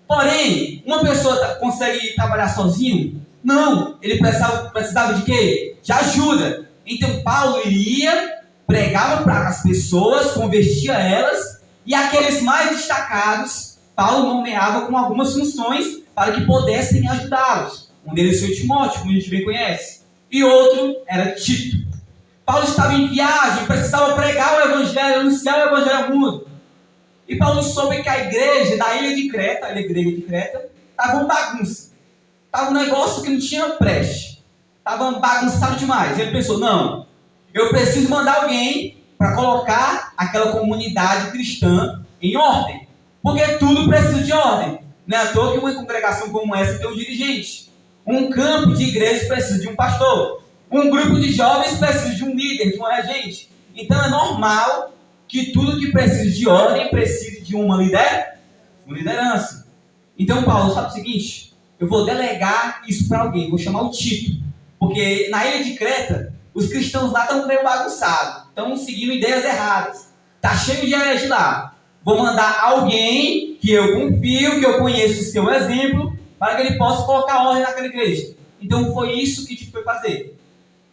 Porém, uma pessoa consegue trabalhar sozinho? Não, ele precisava de quê? De ajuda. Então Paulo ia, pregava para as pessoas, convertia elas, e aqueles mais destacados, Paulo nomeava com algumas funções para que pudessem ajudá-los. Um deles foi Timóteo, como a gente bem conhece. E outro era Tito. Paulo estava em viagem, precisava pregar o evangelho, anunciar o evangelho ao mundo. E Paulo soube que a igreja da ilha de Creta, a ilha grega de Creta, estava uma bagunça. Estava um negócio que não tinha preste. Estava bagunçado demais. Ele pensou, não, eu preciso mandar alguém para colocar aquela comunidade cristã em ordem. Porque tudo precisa de ordem. Não é à toa que uma congregação como essa tem um dirigente. Um campo de igreja precisa de um pastor. Um grupo de jovens precisa de um líder, de um regente. Então é normal que tudo que precisa de ordem precise de uma liderança. Então Paulo sabe o seguinte, eu vou delegar isso para alguém, vou chamar o Tito. Porque na ilha de Creta, os cristãos lá estão meio bagunçados, estão seguindo ideias erradas. Está cheio de herege lá. Vou mandar alguém que eu confio, que eu conheço o seu exemplo, para que ele possa colocar ordem naquela igreja. Então foi isso que Tito foi fazer.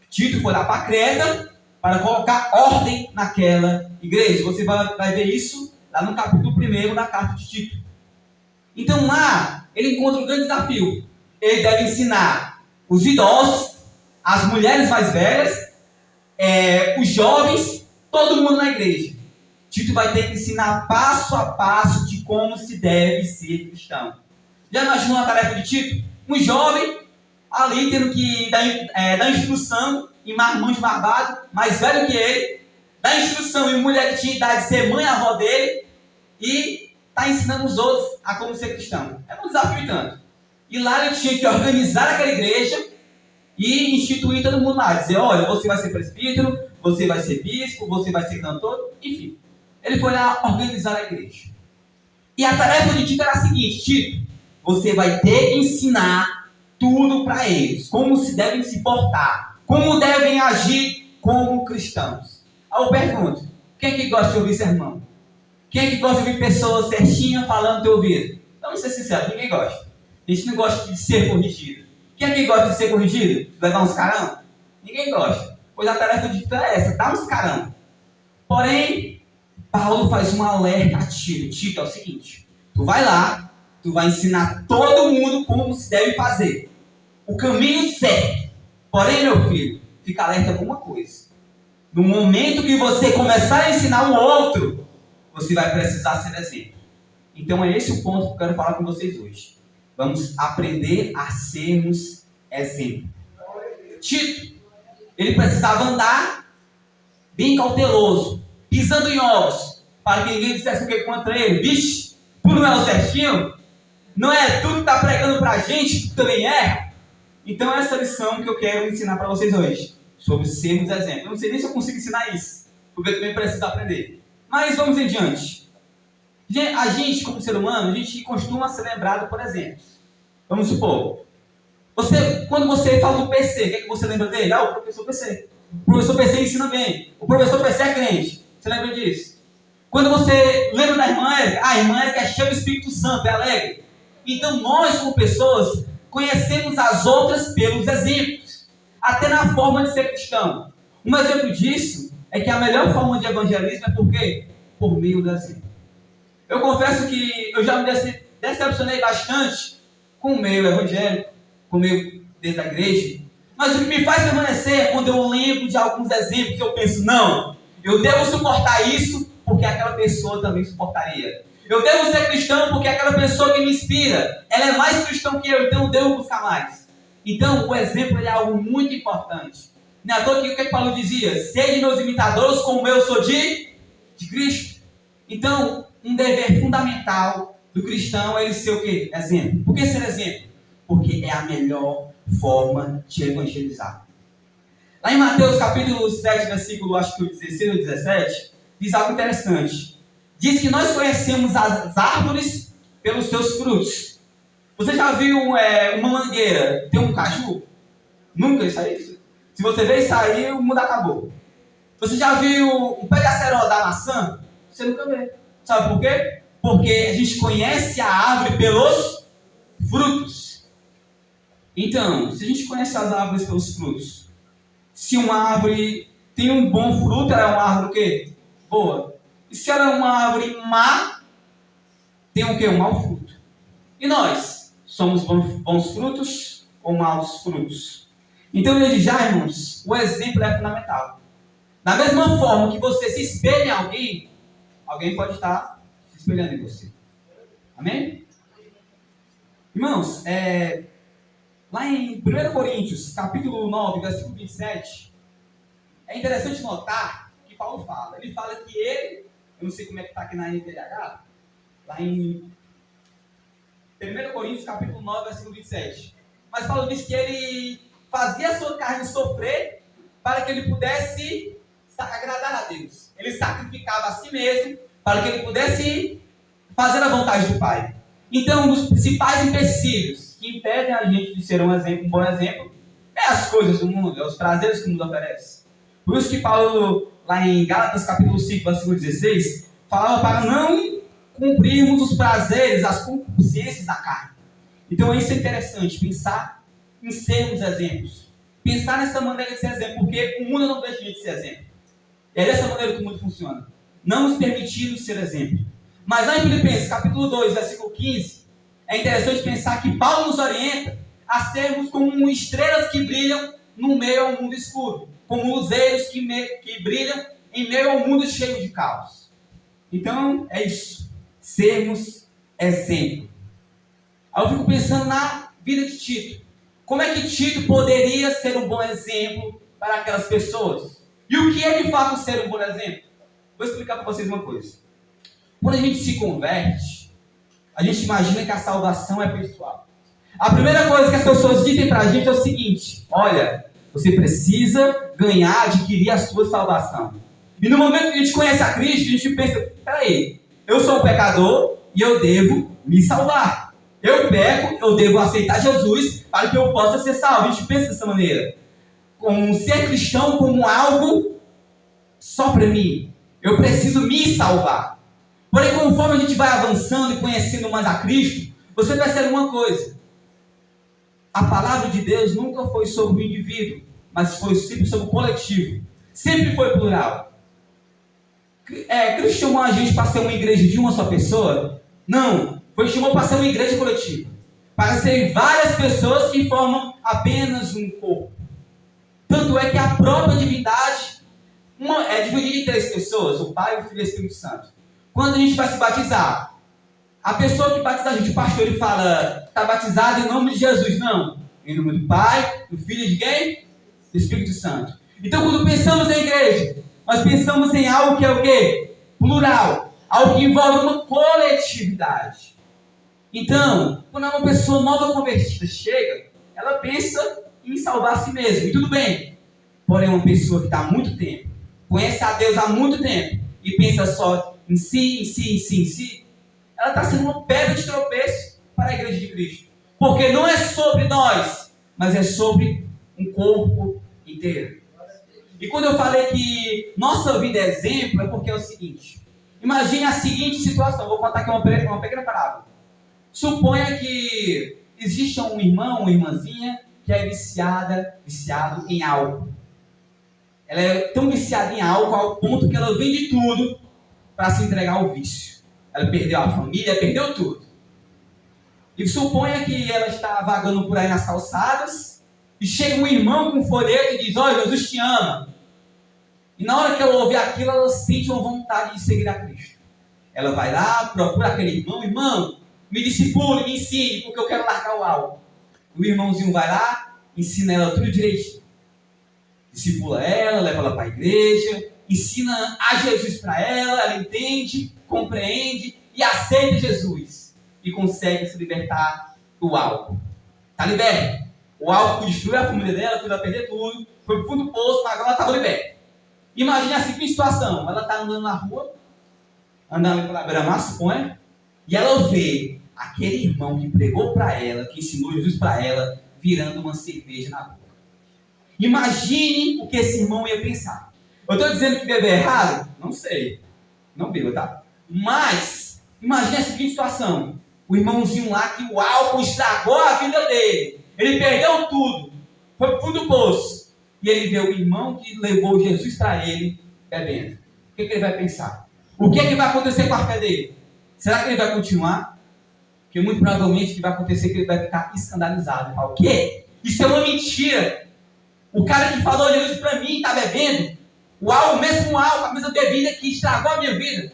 Tito foi lá para Creta para colocar ordem naquela igreja. Você vai ver isso lá no capítulo 1 da carta de Tito. Então lá ele encontra um grande desafio. Ele deve ensinar os idosos, as mulheres mais velhas, os jovens, todo mundo na igreja. Tito vai ter que ensinar passo a passo de como se deve ser cristão. Já imaginou a tarefa de Tito? Um jovem ali tendo que dar instrução em marmão de barbado, mais velho que ele, dar instrução em mulher que tinha idade de ser mãe e avó dele, e está ensinando os outros a como ser cristão. É um desafio tanto. E lá ele tinha que organizar aquela igreja e instituir todo mundo lá. Dizer, olha, você vai ser presbítero, você vai ser bispo, você vai ser cantor, enfim. Ele foi lá organizar a igreja. E a tarefa de Tito era a seguinte, Tito, você vai ter que ensinar tudo para eles, como se devem se portar, como devem agir como cristãos. Aí eu pergunto, quem é que gosta de ouvir sermão? Quem é que gosta de ouvir pessoas certinhas falando no teu ouvido? Vamos ser sinceros, ninguém gosta. A gente não gosta de ser corrigido. Quem é que gosta de ser corrigido? De levar uns carão? Ninguém gosta. Pois a tarefa de Tito é essa, dar uns carão. Porém, Paulo faz um alerta a Tito. Tito, é o seguinte, tu vai lá, tu vai ensinar todo mundo como se deve fazer. O caminho certo. Porém, meu filho, fica alerta a alguma coisa. No momento que você começar a ensinar o outro, você vai precisar ser exemplo. Então é esse o ponto que eu quero falar com vocês hoje. Vamos aprender a sermos exemplo. Tito, ele precisava andar bem cauteloso, pisando em ovos, para que ninguém dissesse o que contra ele. Vixe, tu não é o certinho? Não é tu que está pregando para a gente, tu também erra? Então essa é a lição que eu quero ensinar para vocês hoje, sobre sermos exemplo. Eu não sei nem se eu consigo ensinar isso, porque eu também preciso aprender. Mas vamos em diante. A gente, como ser humano, a gente costuma ser lembrado por exemplos. Vamos supor, quando você fala do PC, o que é que você lembra dele? O professor PC. O professor PC ensina bem. O professor PC é crente. Você lembra disso? Quando você lembra da irmã Érica, a irmã Érica é cheia do Espírito Santo, é alegre. Então nós, como pessoas, conhecemos as outras pelos exemplos, até na forma de ser cristão. Um exemplo disso é que a melhor forma de evangelismo é por quê? Por meio do exemplo. Eu confesso que eu já me decepcionei bastante com o meio evangélico, com o meio dentro da igreja, mas o que me faz permanecer é quando eu lembro de alguns exemplos, eu penso, não, eu devo suportar isso porque aquela pessoa também suportaria. Eu devo ser cristão porque aquela pessoa que me inspira, ela é mais cristã que eu, então eu devo buscar mais. Então, o exemplo é algo muito importante. Não é à toa que o que Paulo dizia? Sede meus imitadores como eu sou de Cristo. Então, um dever fundamental do cristão é ele ser o quê? Exemplo. Por que ser exemplo? Porque é a melhor forma de evangelizar. Lá em Mateus capítulo 7, versículo acho que o 16 ou 17, diz algo interessante. Diz que nós conhecemos as árvores pelos seus frutos. Você já viu uma mangueira ter um caju? Nunca isso aí. Se você vê isso aí, o mundo acabou. Você já viu um pé de acerola da maçã? Você nunca vê. Sabe por quê? Porque a gente conhece a árvore pelos frutos. Então, se a gente conhece as árvores pelos frutos, se uma árvore tem um bom fruto, ela é uma árvore o quê? Boa. E se ela é uma árvore má, tem o quê? Um mau fruto. E nós? Somos bons frutos ou maus frutos? Então, desde já, irmãos, o exemplo é fundamental. Da mesma forma que você se espelha em alguém, alguém pode estar se espelhando em você. Amém? Irmãos, lá em 1 Coríntios, capítulo 9, versículo 27, é interessante notar que Paulo fala. Ele fala que ele, eu não sei como é que está aqui na NTLH, lá em 1 Coríntios, capítulo 9, versículo 27. Mas Paulo diz que ele fazia a sua carne sofrer para que ele pudesse agradar a Deus. Ele sacrificava a si mesmo para que ele pudesse fazer a vontade do Pai. Então, um dos principais empecilhos que impedem a gente de ser um bom exemplo, é as coisas do mundo, é os prazeres que o mundo oferece. Por isso que Paulo, lá em Gálatas capítulo 5, versículo 16, falava para não cumprirmos os prazeres, as concupiscências da carne. Então isso é interessante, pensar em sermos exemplos. Pensar nessa maneira de ser exemplo, porque o mundo não deixa de ser exemplo. É dessa maneira que o mundo funciona. Não nos permitindo ser exemplo. Mas lá em Filipenses capítulo 2, versículo 15, é interessante pensar que Paulo nos orienta a sermos como estrelas que brilham no meio ao mundo escuro. Como luzeiros que brilham em meio ao mundo cheio de caos. Então, é isso. Sermos exemplo. Aí eu fico pensando na vida de Tito. Como é que Tito poderia ser um bom exemplo para aquelas pessoas? E o que é de fato ser um bom exemplo? Vou explicar para vocês uma coisa. Quando a gente se converte, a gente imagina que a salvação é pessoal. A primeira coisa que as pessoas dizem para a gente é o seguinte: olha, você precisa ganhar, adquirir a sua salvação. E no momento que a gente conhece a Cristo, a gente pensa, peraí, eu sou um pecador e eu devo me salvar. Eu peco, eu devo aceitar Jesus para que eu possa ser salvo. A gente pensa dessa maneira. Com ser cristão como algo só para mim. Eu preciso me salvar. Porém, conforme a gente vai avançando e conhecendo mais a Cristo, você percebe uma coisa. A palavra de Deus nunca foi sobre o indivíduo, mas foi sempre sobre o coletivo. Sempre foi plural. Cristo chamou a gente para ser uma igreja de uma só pessoa? Não. Foi chamou para ser uma igreja coletiva. Para ser várias pessoas que formam apenas um corpo. Tanto é que a própria divindade é dividida em 3 pessoas, o Pai, o Filho e o Espírito Santo. Quando a gente vai se batizar, a pessoa que batiza a gente, o pastor, ele fala, está batizado em nome de Jesus. Não. Em nome do Pai, do Filho e de quem? Do Espírito Santo. Então, quando pensamos em igreja, nós pensamos em algo que é o quê? Plural. Algo que envolve uma coletividade. Então, quando uma pessoa nova convertida chega, ela pensa em salvar a si mesma. E tudo bem. Porém, uma pessoa que está há muito tempo, conhece a Deus há muito tempo, e pensa só em si, ela está sendo uma pedra de tropeço para a igreja de Cristo. Porque não é sobre nós, mas é sobre um corpo inteiro. E quando eu falei que nossa vida é exemplo, é porque é o seguinte. Imagine a seguinte situação. Vou contar aqui uma pequena parábola. Suponha que existe um irmão, uma irmãzinha, que é viciado em álcool. Ela é tão viciada em álcool ao ponto que ela vende tudo para se entregar ao vício. Ela perdeu a família, perdeu tudo. E suponha que ela está vagando por aí nas calçadas e chega um irmão com um folheto e diz: olha, Jesus te ama. E na hora que ela ouve aquilo, ela sente uma vontade de seguir a Cristo. Ela vai lá, procura aquele irmão, me discipule, me ensine, porque eu quero largar o álcool. O irmãozinho vai lá, ensina ela tudo direitinho. Discipula ela, leva ela para a igreja, ensina a Jesus para ela, ela entende, compreende e aceita Jesus. E consegue se libertar do álcool. Está liberta. O álcool destruiu a família dela, tudo, ela perder tudo, foi pro fundo do poço, mas agora ela estava liberta. Imagine a seguinte situação: ela está andando na rua, andando pela beira-mar, suponha, e ela vê aquele irmão que pregou para ela, que ensinou Jesus para ela, virando uma cerveja na boca. Imagine o que esse irmão ia pensar. Eu estou dizendo que beber é errado? Não sei. Não beba, tá? Mas, imagine a seguinte situação. O irmãozinho lá que o álcool estragou a vida dele. Ele perdeu tudo. Foi pro fundo do poço. E ele vê o irmão que levou Jesus para ele bebendo. O que ele vai pensar? O que vai acontecer com a fé dele? Será que ele vai continuar? Porque muito provavelmente o que vai acontecer é que ele vai ficar escandalizado. Ele fala: o quê? Isso é uma mentira. O cara que falou Jesus para mim está bebendo. O mesmo álcool, a mesma bebida que estragou a minha vida.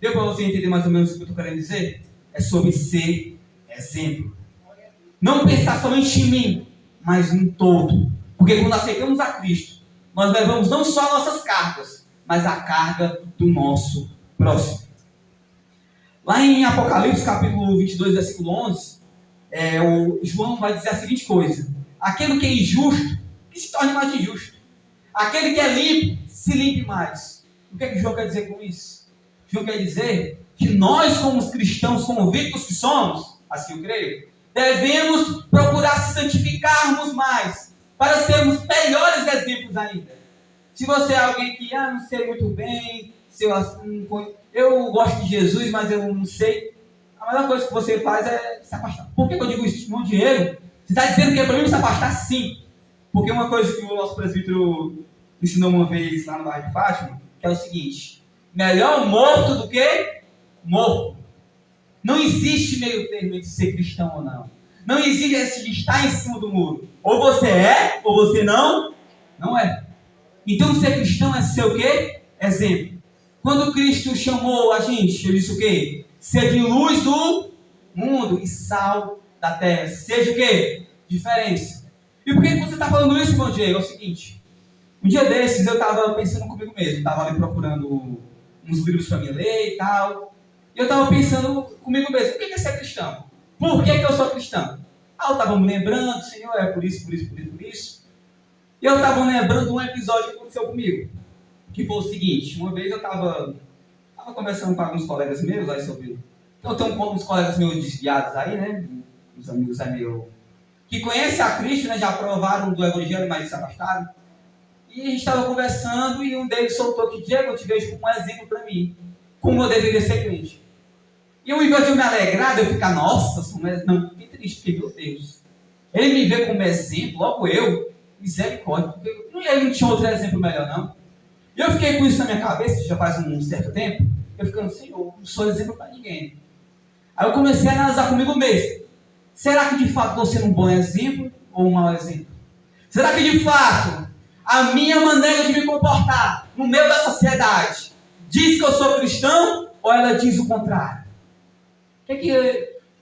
Deu para você entender mais ou menos o que eu estou querendo dizer? É sobre ser exemplo. Não pensar somente em mim, mas em todo. Porque quando aceitamos a Cristo, nós levamos não só nossas cargas, mas a carga do nosso próximo. Lá em Apocalipse, capítulo 22, versículo 11, o João vai dizer a seguinte coisa: aquele que é injusto, que se torne mais injusto. Aquele que é limpo, se limpe mais. O que é que João quer dizer com isso? João quer dizer que nós, como os cristãos convictos que somos, assim eu creio, devemos procurar se santificarmos mais, para sermos melhores exemplos ainda. Se você é alguém que, não sei muito bem, eu gosto de Jesus, mas eu não sei, a melhor coisa que você faz é se afastar. Por que eu digo isso, irmão Diego? Você está dizendo que é para mim se afastar? Sim. Porque uma coisa que o nosso presbítero ensinou uma vez lá no bairro de Fátima, que é o seguinte: melhor morto do que morto. Não existe meio termo entre ser cristão ou não. Não existe esse de estar em cima do muro. Ou você é, ou você não é. Então ser cristão é ser o quê? Exemplo. Quando Cristo chamou a gente, ele disse o quê? Sede luz do mundo e sal da terra. Seja o quê? Diferença. E por que você está falando isso, irmão Diego? É o seguinte: um dia desses eu estava pensando comigo mesmo. Estava ali procurando uns livros para me ler e tal. E eu estava pensando comigo mesmo: o que é ser cristão? Por que eu sou cristão? Eu estava me lembrando, Senhor, é por isso. E eu estava me lembrando de um episódio que aconteceu comigo. Que foi o seguinte: uma vez eu estava conversando com alguns colegas meus aí sobre... Eu tenho uns colegas meus desviados aí, né? Uns amigos aí meus que conhecem a Cristo, né? Já provaram do Evangelho, mas se afastaram. E a gente estava conversando e um deles soltou que: Diego, eu te vejo como um exemplo para mim, como eu deveria ser crente. E eu, em vez de eu me alegrar, de eu ficar, nossa, não, fiquei triste, porque, meu Deus, ele me vê como exemplo, logo eu, misericórdia, porque ele não tinha outro exemplo melhor, não. E eu fiquei com isso na minha cabeça, já faz um certo tempo, eu ficando: Senhor, não sou exemplo para ninguém. Aí eu comecei a analisar comigo mesmo: será que de fato estou sendo um bom exemplo ou um mau exemplo? Será que de fato a minha maneira de me comportar no meio da sociedade diz que eu sou cristão ou ela diz o contrário?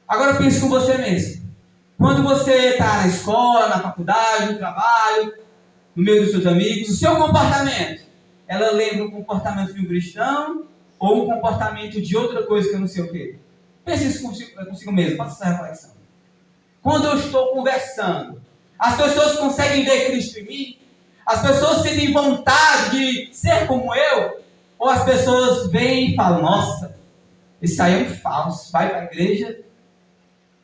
Agora pense com você mesmo. Quando você está na escola, na faculdade, no trabalho, no meio dos seus amigos, o seu comportamento, ela lembra o comportamento de um cristão ou o comportamento de outra coisa que eu não sei o quê? Pense isso consigo mesmo, faça essa reflexão. Quando eu estou conversando, as pessoas conseguem ver Cristo em mim? As pessoas sentem vontade de ser como eu? Ou as pessoas veem e falam: nossa, esse aí é um falso, vai para a igreja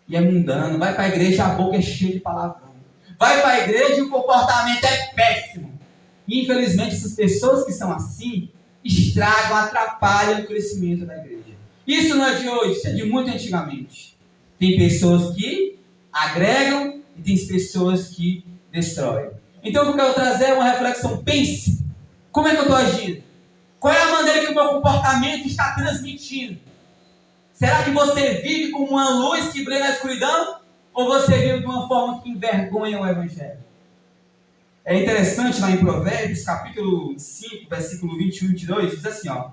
e é mundano, vai para a igreja e a boca é cheia de palavrão, vai para a igreja e o comportamento é péssimo. E, infelizmente, essas pessoas que são assim estragam, atrapalham o crescimento da igreja. Isso não é de hoje, isso é de muito antigamente. Tem pessoas que agregam e tem pessoas que destroem. Então, o que eu quero trazer é uma reflexão. Pense: como é que eu estou agindo? Qual é a maneira que o meu comportamento está transmitindo? Será que você vive como uma luz que brilha na escuridão? Ou você vive de uma forma que envergonha o Evangelho? É interessante lá em Provérbios, capítulo 5, versículo 21 e 22, diz assim, ó: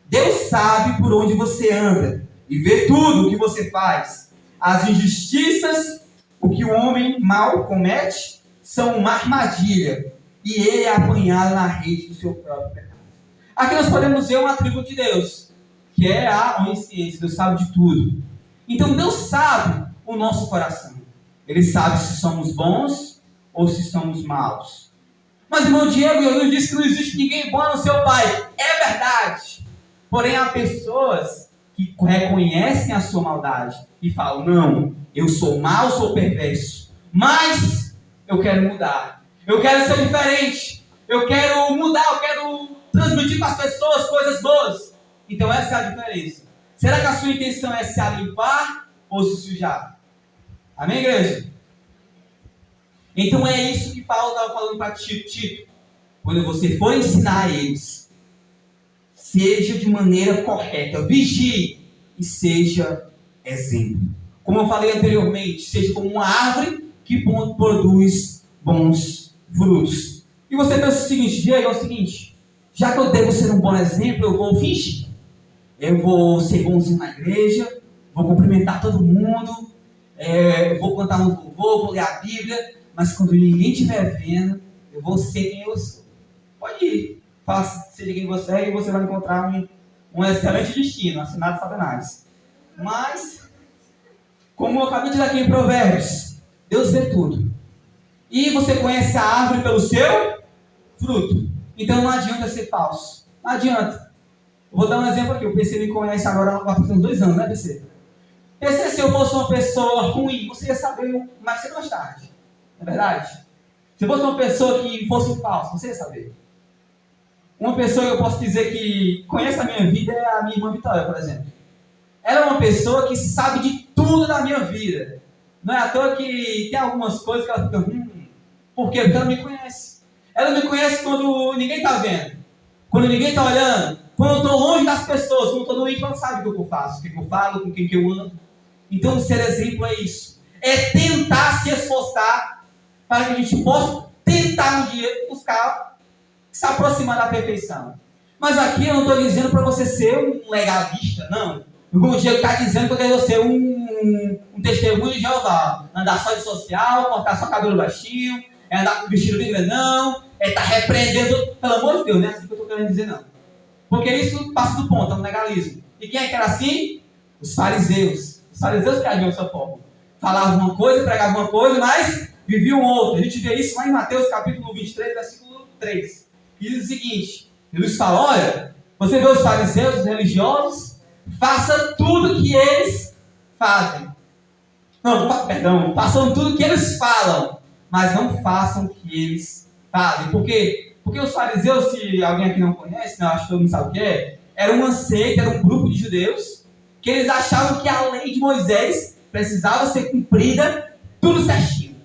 Deus sabe por onde você anda e vê tudo o que você faz. As injustiças, o que o homem mau comete, são uma armadilha, e ele é apanhado na rede do seu próprio pecado. Aqui nós podemos ver um atributo de Deus, que é a onisciência. Deus sabe de tudo. Então Deus sabe o nosso coração. Ele sabe se somos bons ou se somos maus. Mas, irmão Diego, eu disse que não existe ninguém bom no seu Pai. É verdade. Porém, há pessoas que reconhecem a sua maldade e falam: não, eu sou mau, sou perverso, mas eu quero mudar. Eu quero ser diferente. Eu quero mudar, eu quero transmitir para as pessoas coisas boas. Então essa é a diferença. Será que a sua intenção é se limpar ou se sujar? Amém, igreja? Então é isso que Paulo estava falando para Tito. Quando você for ensinar a eles, seja de maneira correta, vigie e seja exemplo. Como eu falei anteriormente, seja como uma árvore que produz bons frutos. E você pensa o seguinte: Diego, é o seguinte, já que eu devo ser um bom exemplo, eu vou fingir. Eu vou ser bonzinho na igreja, vou cumprimentar todo mundo, vou cantar um louvor, vou ler a Bíblia, mas quando ninguém estiver vendo, eu vou ser quem eu sou. Pode ir, seja quem você é, e você vai encontrar um excelente destino, assinado de Satanás. Mas, como eu acabei de dizer aqui em Provérbios, Deus vê tudo. E você conhece a árvore pelo seu fruto. Então não adianta ser falso. Não adianta. Eu vou dar um exemplo aqui. O PC me conhece agora há uns 2 anos, né, PC? PC, se eu fosse uma pessoa ruim, você ia saber mais cedo ou mais tarde. Não é verdade? Se eu fosse uma pessoa que fosse falsa, você ia saber. Uma pessoa que eu posso dizer que conhece a minha vida é a minha irmã Vitória, por exemplo. Ela é uma pessoa que sabe de tudo da minha vida. Não é à toa que tem algumas coisas que ela fica, por quê? Porque ela me conhece. Ela me conhece quando ninguém está vendo, quando ninguém está olhando, quando eu estou longe das pessoas, quando eu estou doente, ela sabe o que eu faço, o que eu falo, com quem que eu ando. Então, ser exemplo é isso. É tentar se esforçar para que a gente possa tentar um dia buscar se aproximar da perfeição. Mas aqui eu não estou dizendo para você ser um legalista, não. O Diego está dizendo que eu devo ser um testemunho de Jeová. Andar só de social, cortar só cabelo baixinho, andar com vestido bem grandão, tá repreendendo, pelo amor de Deus, não é assim que eu estou querendo dizer, não. Porque isso passa do ponto, é um legalismo. E quem é que era assim? Os fariseus. Os fariseus que agiam dessa forma. Falavam uma coisa, pregavam uma coisa, mas viviam outra. A gente vê isso lá em Mateus capítulo 23, versículo 3. E diz o seguinte, Jesus fala, olha, você vê os fariseus, os religiosos, faça tudo que eles fazem. Não, façam tudo que eles falam, mas não façam o que eles fazem. Por quê? Porque os fariseus, se alguém aqui não conhece, acho que todo mundo sabe o que é, era uma seita, era um grupo de judeus, que eles achavam que a lei de Moisés precisava ser cumprida tudo certinho.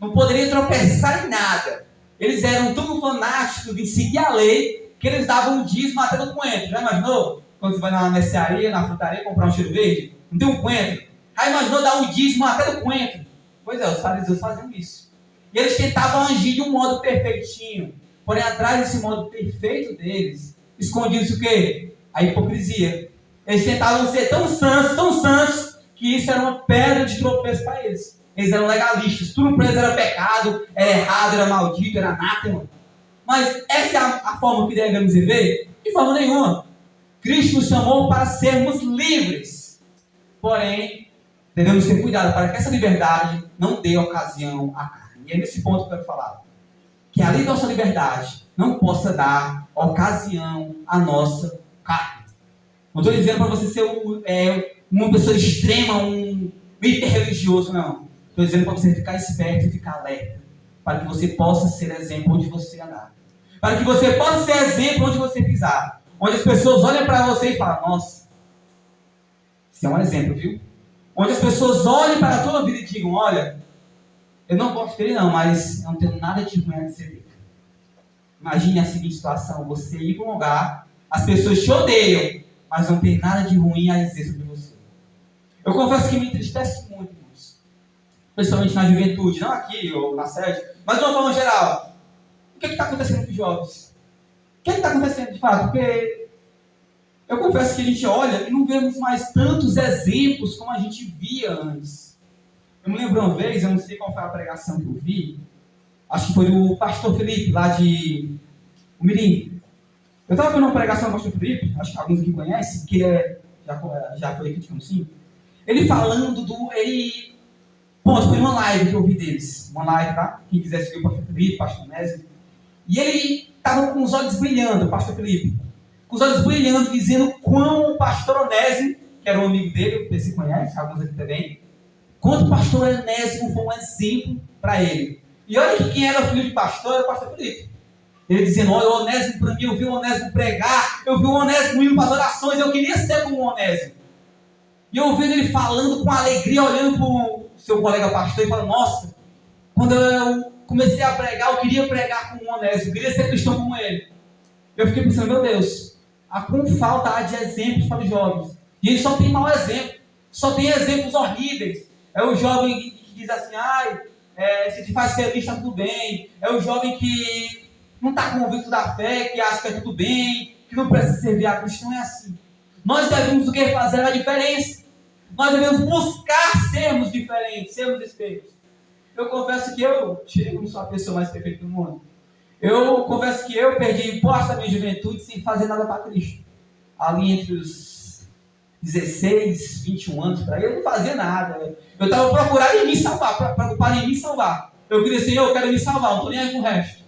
Não poderia tropeçar em nada. Eles eram tão fanáticos em seguir a lei, que eles davam um dízimo até no coentro. Já imaginou? Quando você vai na mercearia, na frutaria, comprar um cheiro verde, não tem um coentro. Já imaginou dar um dízimo até no coentro? Pois é, os fariseus faziam isso. E eles tentavam agir de um modo perfeitinho. Porém, atrás desse modo perfeito deles, escondiam-se o quê? A hipocrisia. Eles tentavam ser tão santos, que isso era uma pedra de tropeço para eles. Eles eram legalistas. Tudo para eles era pecado, era errado, era maldito, era anátema. Mas essa é a forma que devemos viver? De forma nenhuma. Cristo nos chamou para sermos livres. Porém, devemos ter cuidado para que essa liberdade não dê ocasião à carne. E é nesse ponto que eu quero falar. Que a lei da nossa liberdade não possa dar ocasião à nossa carne. Não estou dizendo para você ser uma pessoa extrema, um hiper-religioso, não. Estou dizendo para você ficar esperto e ficar alerta. Para que você possa ser exemplo onde você andar. Para que você possa ser exemplo onde você pisar. Onde as pessoas olham para você e falam, nossa, isso é um exemplo, viu? Onde as pessoas olhem para a tua vida e digam, olha, eu não gosto dele não, mas eu não tenho nada de ruim a dizer dele. Imagine a seguinte situação, você ir para um lugar, as pessoas te odeiam, mas não tem nada de ruim a dizer sobre você. Eu confesso que me entristece muito isso. Principalmente na juventude, não aqui ou na sede, mas de uma forma geral. O que está acontecendo com os jovens? O que está acontecendo de fato? Porque eu confesso que a gente olha e não vemos mais tantos exemplos como a gente via antes. Eu me lembro uma vez, eu não sei qual foi a pregação que eu vi, acho que foi do pastor Felipe, lá de Mirim. Eu estava vendo uma pregação do pastor Felipe, acho que alguns aqui conhecem, que já foi aqui de Camusim. Ele falando foi uma live que eu vi deles. Uma live, tá? Quem quiser seguir o pastor Felipe, o pastor Nésio. E ele estava com os olhos brilhando, o pastor Felipe. Com os olhos brilhando, dizendo quão o pastor Onésimo, que era um amigo dele, você conhece, alguns aqui também, quanto o pastor Onésimo foi um exemplo para ele. E olha que quem era o filho de pastor era o pastor Felipe. Ele dizendo, olha, o Onésimo para mim, eu vi o Onésimo pregar, eu vi o Onésimo indo para as orações, eu queria ser como o Onésimo. E eu ouvindo ele falando com alegria, olhando para o seu colega pastor e falando, nossa, quando eu comecei a pregar, eu queria pregar como o Onésimo, eu queria ser cristão como ele. Eu fiquei pensando, meu Deus, a quão falta há de exemplos para os jovens. E ele só tem mau exemplo, só tem exemplos horríveis. É o jovem que diz assim, se te faz feliz, está tudo bem. É o jovem que não está convicto da fé, que acha que é tudo bem, que não precisa servir a Cristo. Não é assim. Nós devemos o que? Fazer a diferença. Nós devemos buscar sermos diferentes, sermos espelhos. Eu confesso que eu não sou a pessoa mais perfeita do mundo. Eu confesso que eu perdi parte da minha juventude sem fazer nada para Cristo. Ali entre os 16, 21 anos, para eu não fazia nada. Eu estava procurando em me salvar, preocupado em me salvar. Eu queria assim, eu quero me salvar, não estou nem aí com o resto.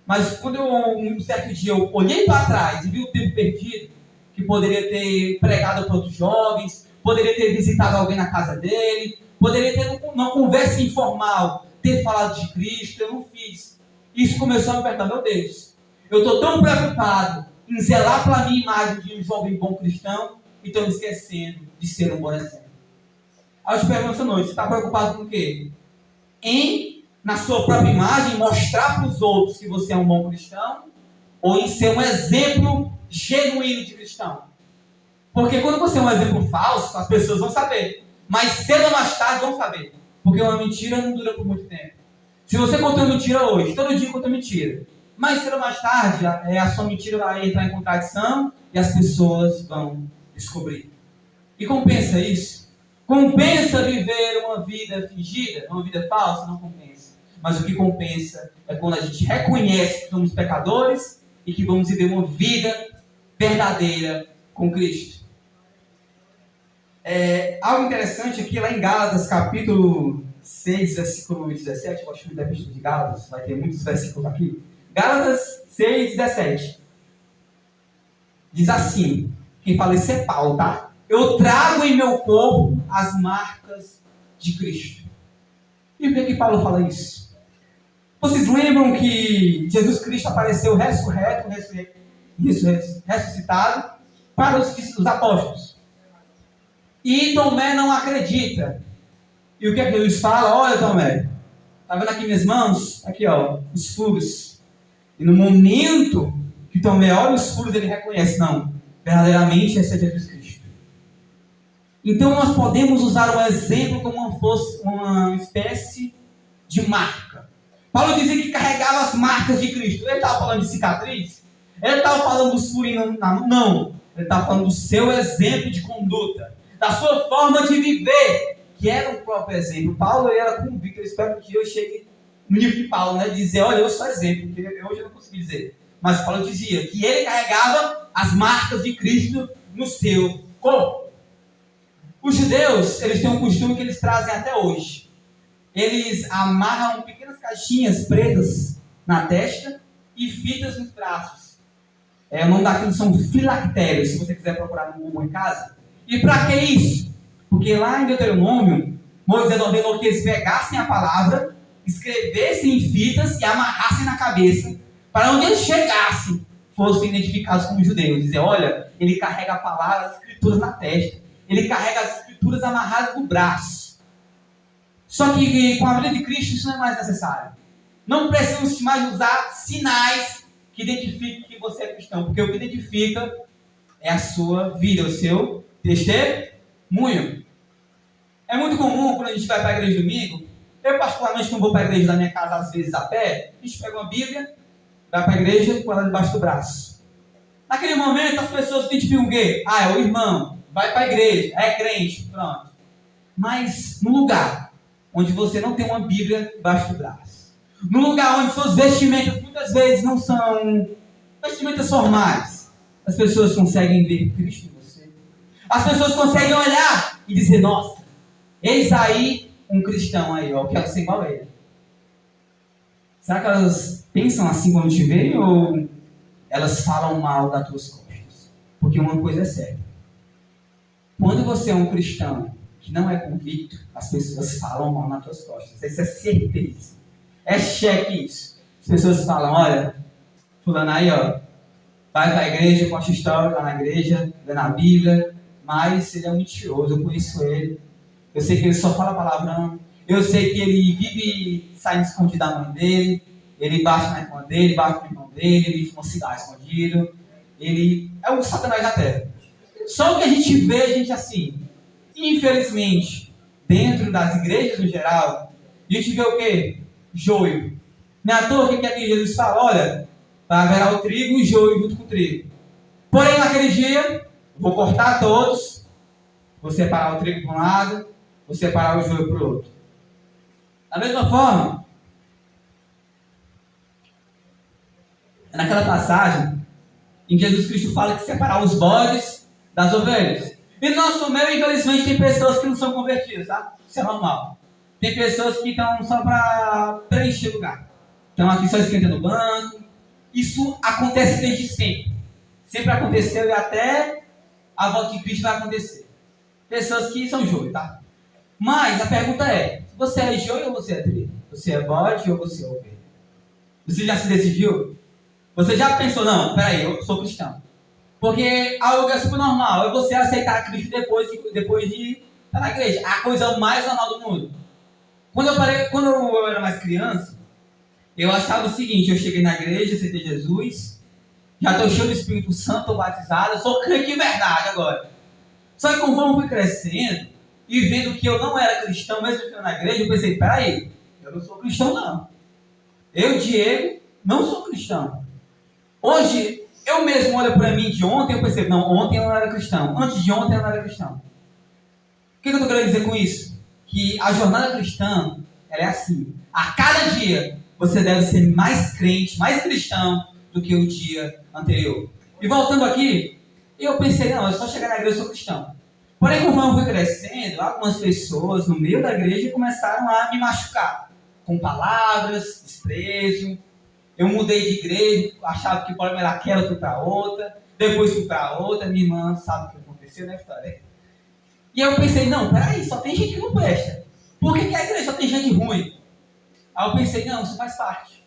Mas quando um certo dia eu olhei para trás e vi o tempo perdido, que poderia ter pregado para outros jovens, poderia ter visitado alguém na casa dele, poderia ter uma conversa informal, ter falado de Cristo, eu não fiz. Isso começou a me perguntar, meu Deus, eu estou tão preocupado em zelar pela minha imagem de um jovem bom cristão e estou me esquecendo de ser um bom exemplo. Aí eu te pergunto essa noite, você está preocupado com o quê? Em, na sua própria imagem, mostrar para os outros que você é um bom cristão, ou em ser um exemplo genuíno de cristão? Porque quando você é um exemplo falso, as pessoas vão saber. Mas cedo ou mais tarde vão saber. Porque uma mentira não dura por muito tempo. Se você contou mentira hoje, todo dia conta mentira. Mas cedo ou mais tarde, a sua mentira vai entrar em contradição e as pessoas vão descobrir. E compensa isso? Compensa viver uma vida fingida, uma vida falsa? Não compensa. Mas o que compensa é quando a gente reconhece que somos pecadores e que vamos viver uma vida verdadeira com Cristo. Algo interessante aqui, lá em Gálatas, capítulo 6, versículo 17, eu gosto muito da epístola de Gálatas, vai ter muitos versículos aqui. Gálatas 6, 17. Diz assim, quem fala isso é Paulo, tá? Eu trago em meu corpo as marcas de Cristo. E por que Paulo fala isso? Vocês lembram que Jesus Cristo apareceu ressuscitado para os apóstolos? E Tomé não acredita. E o que é que eles falam? Olha, Tomé, tá vendo aqui minhas mãos? Aqui, ó, os furos. E no momento que Tomé olha os furos, ele reconhece, não, verdadeiramente esse é Jesus Cristo. Então nós podemos usar o exemplo como fosse uma espécie de marca. Paulo dizia que carregava as marcas de Cristo. Ele estava falando de cicatriz? Ele estava falando dos furinhos na mão? Não. Ele estava falando do seu exemplo de conduta, da sua forma de viver, que era o próprio exemplo. Paulo era convicto. Eu espero que eu chegue no nível de Paulo, né? De dizer, olha, eu sou exemplo. Que hoje eu não consegui dizer. Mas Paulo dizia que ele carregava as marcas de Cristo no seu corpo. Os judeus, eles têm um costume que eles trazem até hoje. Eles amarram pequenas caixinhas pretas na testa e fitas nos braços. O nome daquilo são filactérios, se você quiser procurar no Google em casa. E para que isso? Porque lá em Deuteronômio, Moisés ordenou que eles pegassem a palavra, escrevessem em fitas e amarrassem na cabeça, para onde eles chegassem, fossem identificados como judeus. Dizer, olha, ele carrega a palavra, as escrituras na testa. Ele carrega as escrituras amarradas no braço. Só que com a vida de Cristo isso não é mais necessário. Não precisamos mais usar sinais que identifiquem que você é cristão, porque o que identifica é a sua vida, o seu testemunho. É muito comum quando a gente vai para a igreja domingo, eu particularmente quando vou para a igreja da minha casa às vezes a pé, a gente pega uma Bíblia, vai para a igreja com ela debaixo do braço. Naquele momento as pessoas identificam o quê? É o irmão, vai para a igreja, é crente, pronto. Mas no lugar onde você não tem uma Bíblia debaixo do braço, no lugar onde suas vestimentas muitas vezes não são vestimentas formais, as pessoas conseguem ver Cristo em você. As pessoas conseguem olhar e dizer, nossa, eis aí um cristão aí, ó, eu quero ser igual a ele. Será que elas pensam assim quando te veem ou elas falam mal das tuas costas? Porque uma coisa é certa. Quando você é um cristão que não é convicto, as pessoas falam mal nas tuas costas. Isso é certeza. É cheque isso. As pessoas falam, olha, fulano aí, ó, vai para a igreja, conta história, vai na igreja, lê na Bíblia, mas ele é um mentiroso, eu conheço ele. Eu sei que ele só fala palavrão. Eu sei que ele vive saindo escondido da mãe dele. Ele bate na irmã dele, bate no irmão dele, ele fuma cigarro escondido. Ele é o Satanás da terra. Só o que a gente vê, a gente assim, infelizmente, dentro das igrejas no geral, a gente vê o quê? Joio. Não é à toa que Jesus fala, olha, vai haverá o trigo e o joio junto com o trigo. Porém, naquele dia, vou cortar todos, vou separar o trigo para um lado, vou separar o joio para o outro. Da mesma forma, naquela passagem em que Jesus Cristo fala que separar os bodes das ovelhas. E no nosso meio, infelizmente, tem pessoas que não são convertidas, tá? Isso é normal. Tem pessoas que estão só para preencher lugar. Estão aqui só esquentando o banco. Isso acontece desde sempre. Sempre aconteceu e até a volta de Cristo vai acontecer. Pessoas que são joio, tá? Mas a pergunta é, você é joio ou você é trigo? Você é bode ou você é ovelha? Você já se decidiu? Você já pensou, não, peraí, eu sou cristão. Porque algo é super normal, é você aceitar Cristo depois de estar na igreja. A coisa mais normal do mundo. Quando eu era mais criança, eu achava o seguinte, eu cheguei na igreja, aceitei Jesus, já estou cheio do Espírito Santo, estou batizado, eu sou crente de verdade agora. Só que conforme eu fui crescendo e vendo que eu não era cristão, mesmo estando na igreja, eu pensei, peraí, eu não sou cristão não. Eu, Diego, não sou cristão. Hoje, eu mesmo olho para mim de ontem, eu percebo, não, ontem eu não era cristão, antes de ontem eu não era cristão. O que eu estou querendo dizer com isso? Que a jornada cristã, ela é assim, a cada dia você deve ser mais crente, mais cristão do que o dia anterior. E voltando aqui, eu pensei, não, é só chegar na igreja eu sou cristão. Porém, conforme eu fui crescendo, algumas pessoas no meio da igreja começaram a me machucar, com palavras, desprezo. Eu mudei de igreja, achava que o problema era aquela, fui para outra, depois fui para outra, minha irmã sabe o que aconteceu, né, história? E eu pensei, não, peraí, só tem gente que não presta. Por que a igreja só tem gente ruim? Aí eu pensei, não, isso faz parte.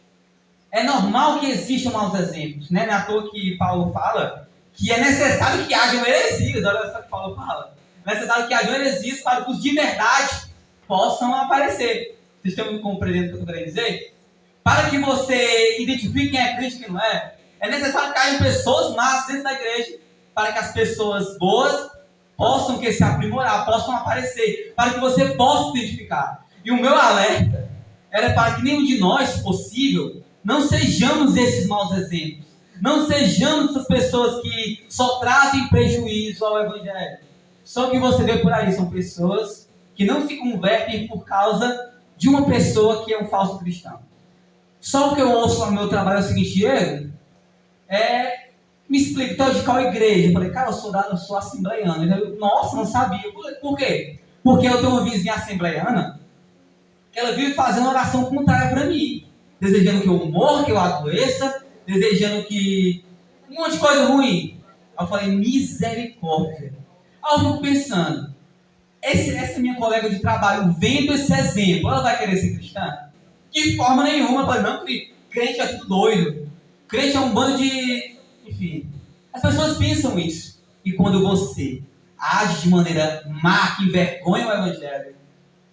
É normal que existam maus exemplos, né? Não é à toa que Paulo fala que é necessário que hajam heresias, olha só que Paulo fala. É necessário que hajam heresias para que os de verdade possam aparecer. Vocês estão me compreendendo o que eu estou querendo dizer? Para que você identifique quem é crente e quem não é, é necessário que hajam pessoas más dentro da igreja, para que as pessoas boas possam se aprimorar, possam aparecer, para que você possa identificar. E o meu alerta era para que nenhum de nós, se possível, não sejamos esses maus exemplos. Não sejamos essas pessoas que só trazem prejuízo ao Evangelho. Só que você vê por aí, são pessoas que não se convertem por causa de uma pessoa que é um falso cristão. Só o que eu ouço no meu trabalho é o seguinte, Diego, me explica, então de qual igreja? Eu falei, cara, eu sou assembleiano. Ele, nossa, não sabia. Por quê? Porque eu tenho uma vizinha assembleiana que ela vive fazendo oração contrária para mim. Desejando que eu morra, que eu adoeça, desejando que... um monte de coisa ruim. Aí eu falei, misericórdia. Aí eu fico pensando, essa minha colega de trabalho, vendo esse exemplo, ela vai querer ser cristã? De forma nenhuma. Eu falei, não, crente é tudo doido. Crente é um bando de... enfim. As pessoas pensam isso. E quando você age de maneira má, que envergonha o Evangelho,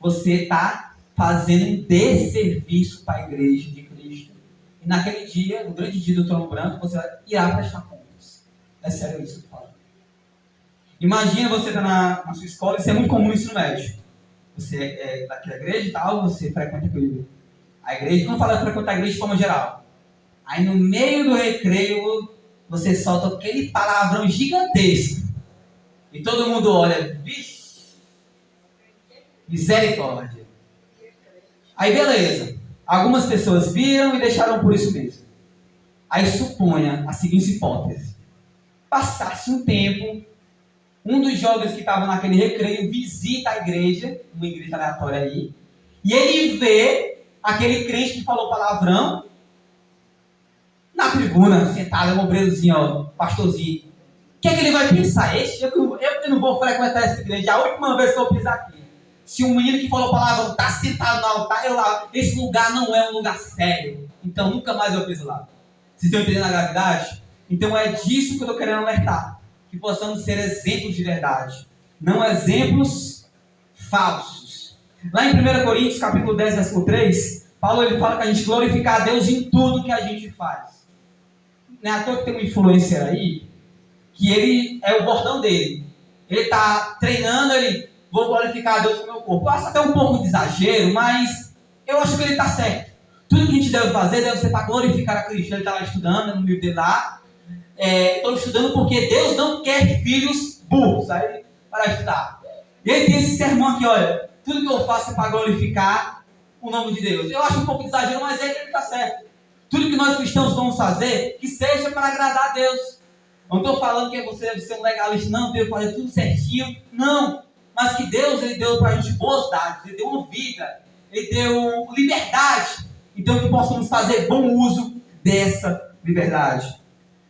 você está fazendo um desserviço para a igreja de Cristo. E naquele dia, no grande dia do trono branco, você irá prestar contas. É sério isso que eu falo. Imagina você estar na sua escola, isso é muito comum no ensino médio. Você é daquela igreja e tal, você frequenta a igreja, não fala frequentar a igreja de forma geral. Aí no meio do recreio, você solta aquele palavrão gigantesco. E todo mundo olha, vixe, misericórdia. Aí beleza, algumas pessoas viram e deixaram por isso mesmo. Aí suponha a seguinte hipótese. Passasse um tempo, um dos jovens que estava naquele recreio visita a igreja, uma igreja aleatória aí, e ele vê aquele crente que falou palavrão na tribuna, sentado, um obreirozinho, ó, pastorzinho. O que é que ele vai pensar? Eu que não vou frequentar essa igreja, a última vez que eu piso aqui. Se um menino que falou palavrão está sentado no altar, eu lá, esse lugar não é um lugar sério. Então nunca mais eu piso lá. Vocês estão entendendo a gravidade? Então é disso que eu estou querendo alertar. Que possamos ser exemplos de verdade. Não exemplos falsos. Lá em 1 Coríntios, capítulo 10, versículo 3, Paulo ele fala que a gente glorificar a Deus em tudo que a gente faz. Não é à toa que tem um influencer aí, que ele é o bordão dele. Ele está treinando, ele, vou glorificar a Deus com o meu corpo. Eu acho até um pouco de exagero, mas eu acho que ele está certo. Tudo que a gente deve fazer deve ser para glorificar a Cristo. Ele está lá estudando, no livro dele lá. Estou estudando porque Deus não quer filhos burros. Aí, para estudar. E ele tem esse sermão aqui, olha. Tudo que eu faço é para glorificar o nome de Deus. Eu acho um pouco de exagero, mas ele está certo. Tudo que nós cristãos vamos fazer, que seja para agradar a Deus. Não estou falando que você deve ser um legalista, não, deve fazer tudo certinho. Não. Mas que Deus, Ele deu para a gente boas dádivas, Ele deu uma vida, Ele deu liberdade. Então que possamos fazer bom uso dessa liberdade.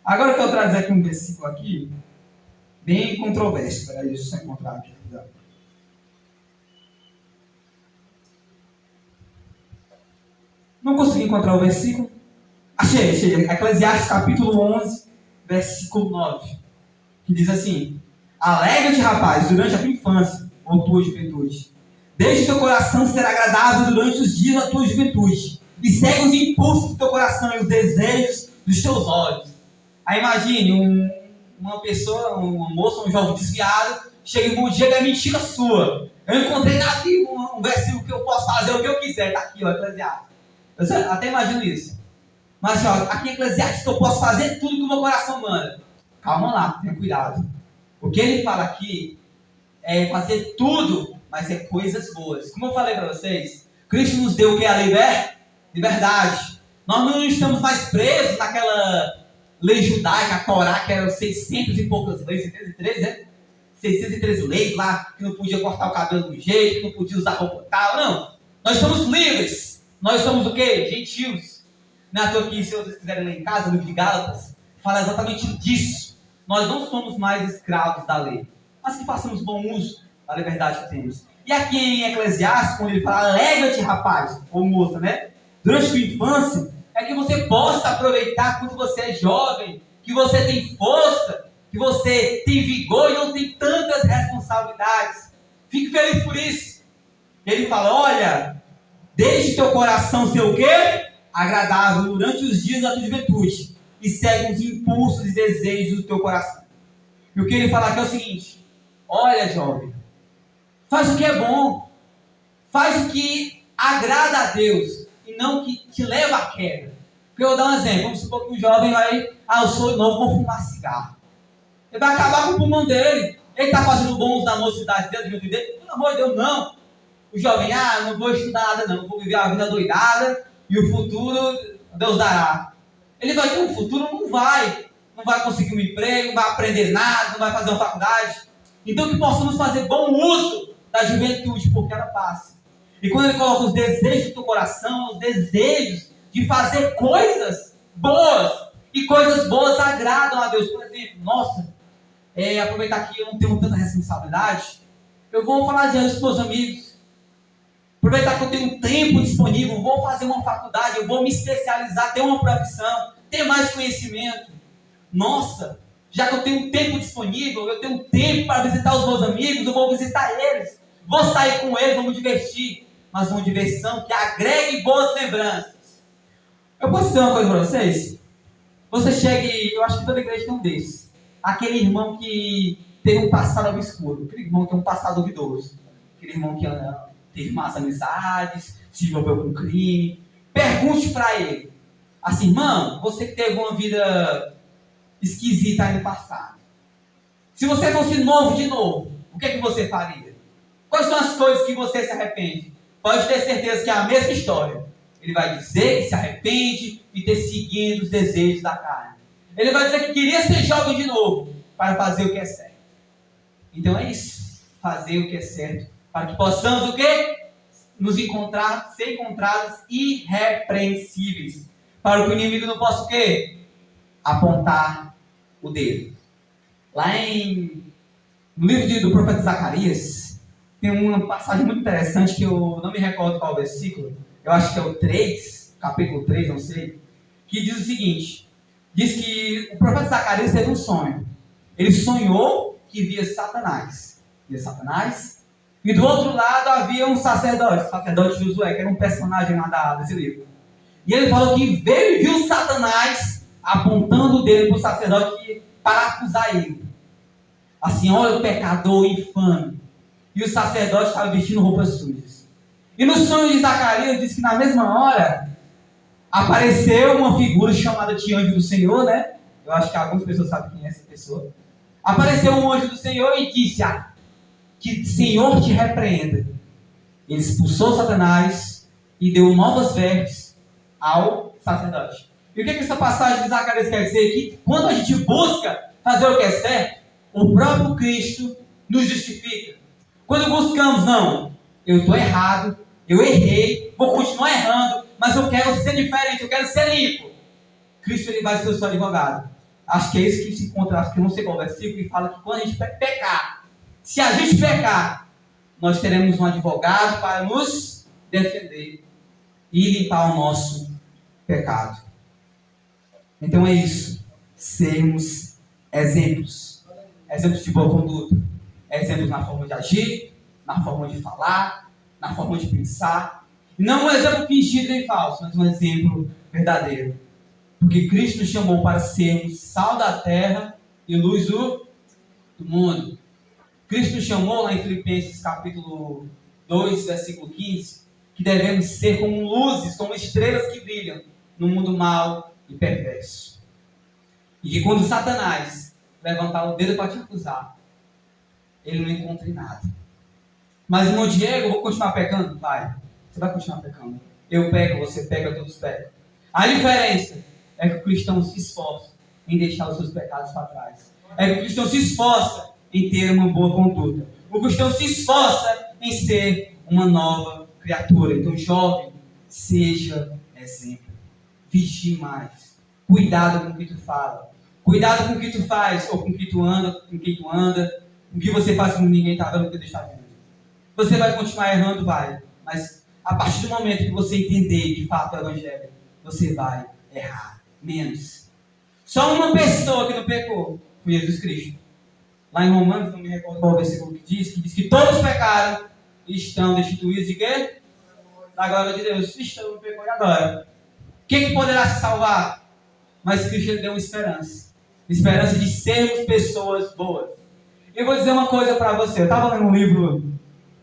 Agora eu quero trazer aqui um versículo aqui, bem controverso. Espera aí, deixa eu só encontrar aqui. Não consegui encontrar o versículo. Achei. Eclesiastes capítulo 11, versículo 9. Que diz assim: alegra-te, rapaz, durante a tua infância ou tua juventude. Deixa o teu coração ser agradável durante os dias da tua juventude. E segue os impulsos do teu coração e os desejos dos teus olhos. Aí imagine uma pessoa, um moço, um jovem desviado, chega e um dia é mentira sua. Eu encontrei na Bíblia um versículo que eu posso fazer o que eu quiser. Está aqui, ó, Eclesiastes. Eu até imagino isso. Mas ó, aqui em Eclesiastes eu posso fazer tudo que o meu coração manda. Calma lá, tenha cuidado. O que ele fala aqui é fazer tudo, mas é coisas boas. Como eu falei para vocês, Cristo nos deu o que? A liberdade. Nós não estamos mais presos naquela lei judaica, a Torá, que eram 600 e poucas leis, 613, né? 613 leis lá, que não podia cortar o cabelo do jeito, que não podia usar roupa tal. Não, nós estamos livres. Nós somos o quê? Gentios. Não é à toa que, se vocês quiserem ler em casa, no livro de Gálatas, fala exatamente disso. Nós não somos mais escravos da lei, mas que façamos bom uso da liberdade que temos. E aqui em Eclesiastes, quando ele fala, alegra-te, rapaz, ou moça, né? Durante a tua infância, é que você possa aproveitar quando você é jovem, que você tem força, que você tem vigor e não tem tantas responsabilidades. Fique feliz por isso. Ele fala, olha, deixe teu coração ser o quê? Agradável durante os dias da tua juventude. E segue os impulsos e desejos do teu coração. E o que ele fala aqui é o seguinte: olha, jovem, faz o que é bom. Faz o que agrada a Deus. E não o que te leva à queda. Porque eu vou dar um exemplo. Vamos supor que um jovem vai, eu sou novo, vou fumar cigarro. Ele vai acabar com o pulmão dele. Ele está fazendo bom uso da mocidade dele, da juventude dele. Pelo amor de Deus, não. O jovem, não vou estudar nada não, vou viver a vida doidada e o futuro Deus dará. Ele vai ter um futuro? Não vai conseguir um emprego, não vai aprender nada, não vai fazer uma faculdade. Então que possamos fazer bom uso da juventude, porque ela passa. E quando ele coloca os desejos do teu coração, os desejos de fazer coisas boas, e coisas boas agradam a Deus. Por exemplo, aproveitar que eu não tenho tanta responsabilidade, eu vou falar diante dos meus amigos. Aproveitar que eu tenho tempo disponível, vou fazer uma faculdade, eu vou me especializar, ter uma profissão, ter mais conhecimento. Nossa, já que eu tenho tempo disponível, eu tenho tempo para visitar os meus amigos, eu vou visitar eles, vou sair com eles, vamos divertir, mas uma diversão que agregue boas lembranças. Eu posso dizer uma coisa para vocês? Você chega e, eu acho que toda igreja tem um desses, aquele irmão que tem um passado obscuro, aquele irmão que tem um passado duvidoso, aquele irmão que teve más amizades, se envolveu com crime. Pergunte para ele, assim, irmão, você que teve uma vida esquisita aí no passado, se você fosse novo de novo, o que é que você faria? Quais são as coisas que você se arrepende? Pode ter certeza que é a mesma história. Ele vai dizer que se arrepende e ter seguido os desejos da carne. Ele vai dizer que queria ser jovem de novo para fazer o que é certo. Então é isso, fazer o que é certo, para que possamos o quê? Ser encontrados irrepreensíveis. Para que o inimigo não possa o quê? Apontar o dedo. Lá no livro do profeta Zacarias, tem uma passagem muito interessante que eu não me recordo qual versículo. Eu acho que é o 3, capítulo 3, não sei. Que diz o seguinte. Diz que o profeta Zacarias teve um sonho. Ele sonhou que via Satanás. E do outro lado havia um sacerdote, o sacerdote Josué, que era um personagem lá desse livro. E ele falou que veio e viu Satanás apontando o dedo para o sacerdote para acusar ele. Assim, olha o pecador infame. E o sacerdote estava vestindo roupas sujas. E no sonho de Zacarias diz que na mesma hora, apareceu uma figura chamada de anjo do Senhor, né? Eu acho que algumas pessoas sabem quem é essa pessoa. Apareceu um anjo do Senhor e disse: que o Senhor te repreenda. Ele expulsou Satanás e deu novas vestes ao sacerdote. E o que essa passagem de Zacarias quer dizer? Que quando a gente busca fazer o que é certo, o próprio Cristo nos justifica. Quando buscamos, não, eu estou errado, eu errei, vou continuar errando, mas eu quero ser diferente, eu quero ser limpo. Cristo ele vai ser o seu advogado. Acho que é isso que se encontra, acho que não sei qual versículo, que fala que quando a gente pecar, se a gente pecar, nós teremos um advogado para nos defender e limpar o nosso pecado. Então é isso. Sermos exemplos. Exemplos de boa conduta. Exemplos na forma de agir, na forma de falar, na forma de pensar. Não um exemplo fingido nem falso, mas um exemplo verdadeiro. Porque Cristo nos chamou para sermos sal da terra e luz do mundo. Cristo nos chamou lá em Filipenses capítulo 2, versículo 15, que devemos ser como luzes, como estrelas que brilham no mundo mau e perverso. E que quando Satanás levantar o dedo para te acusar, ele não encontra em nada. Mas, irmão Diego, eu vou continuar pecando? Vai. Você vai continuar pecando. Eu peco, você pega, todos pecam. A diferença é que o cristão se esforça em deixar os seus pecados para trás. É que o cristão se esforça em ter uma boa conduta. O cristão se esforça em ser uma nova criatura. Então, jovem, seja exemplo. Vigie mais. Cuidado com o que tu fala. Cuidado com o que tu faz, ou com o que tu anda, com quem tu anda, com o que você faz quando ninguém está vendo o que tu está vendo. Você vai continuar errando, vai. Mas a partir do momento que você entender de fato o Evangelho, você vai errar menos. Só uma pessoa que não pecou foi Jesus Cristo. Lá em Romanos, não me recordo qual versículo que diz que todos pecaram e estão destituídos de quê? Da glória de Deus. Estão no pecado agora. Quem poderá se salvar? Mas Cristo deu uma esperança. Esperança de sermos pessoas boas. Eu vou dizer uma coisa para você. Eu estava lendo um livro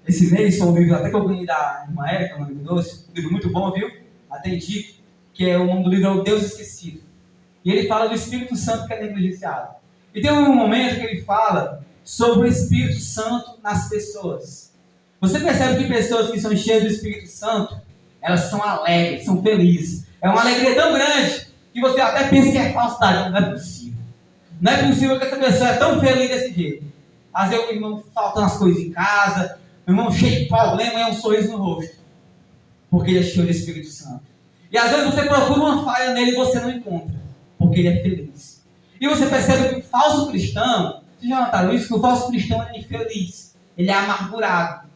esse mês, foi um livro até que eu ganhei da irmã Érica, no livro doce. Um livro muito bom, viu? Até indico. Que é o nome do livro é O Deus Esquecido. E ele fala do Espírito Santo que é negligenciado. E tem um momento que ele fala sobre o Espírito Santo nas pessoas. Você percebe que pessoas que são cheias do Espírito Santo, elas são alegres, são felizes. É uma alegria tão grande que você até pensa que é falsidade. Não é possível. Não é possível que essa pessoa é tão feliz desse jeito. Às vezes o irmão faltando as coisas em casa, o irmão cheio de problema e é um sorriso no rosto. Porque ele é cheio do Espírito Santo. E às vezes você procura uma falha nele e você não encontra. Porque ele é feliz. E você percebe que o falso cristão, vocês já notaram isso? Que o falso cristão é infeliz. Ele é amargurado.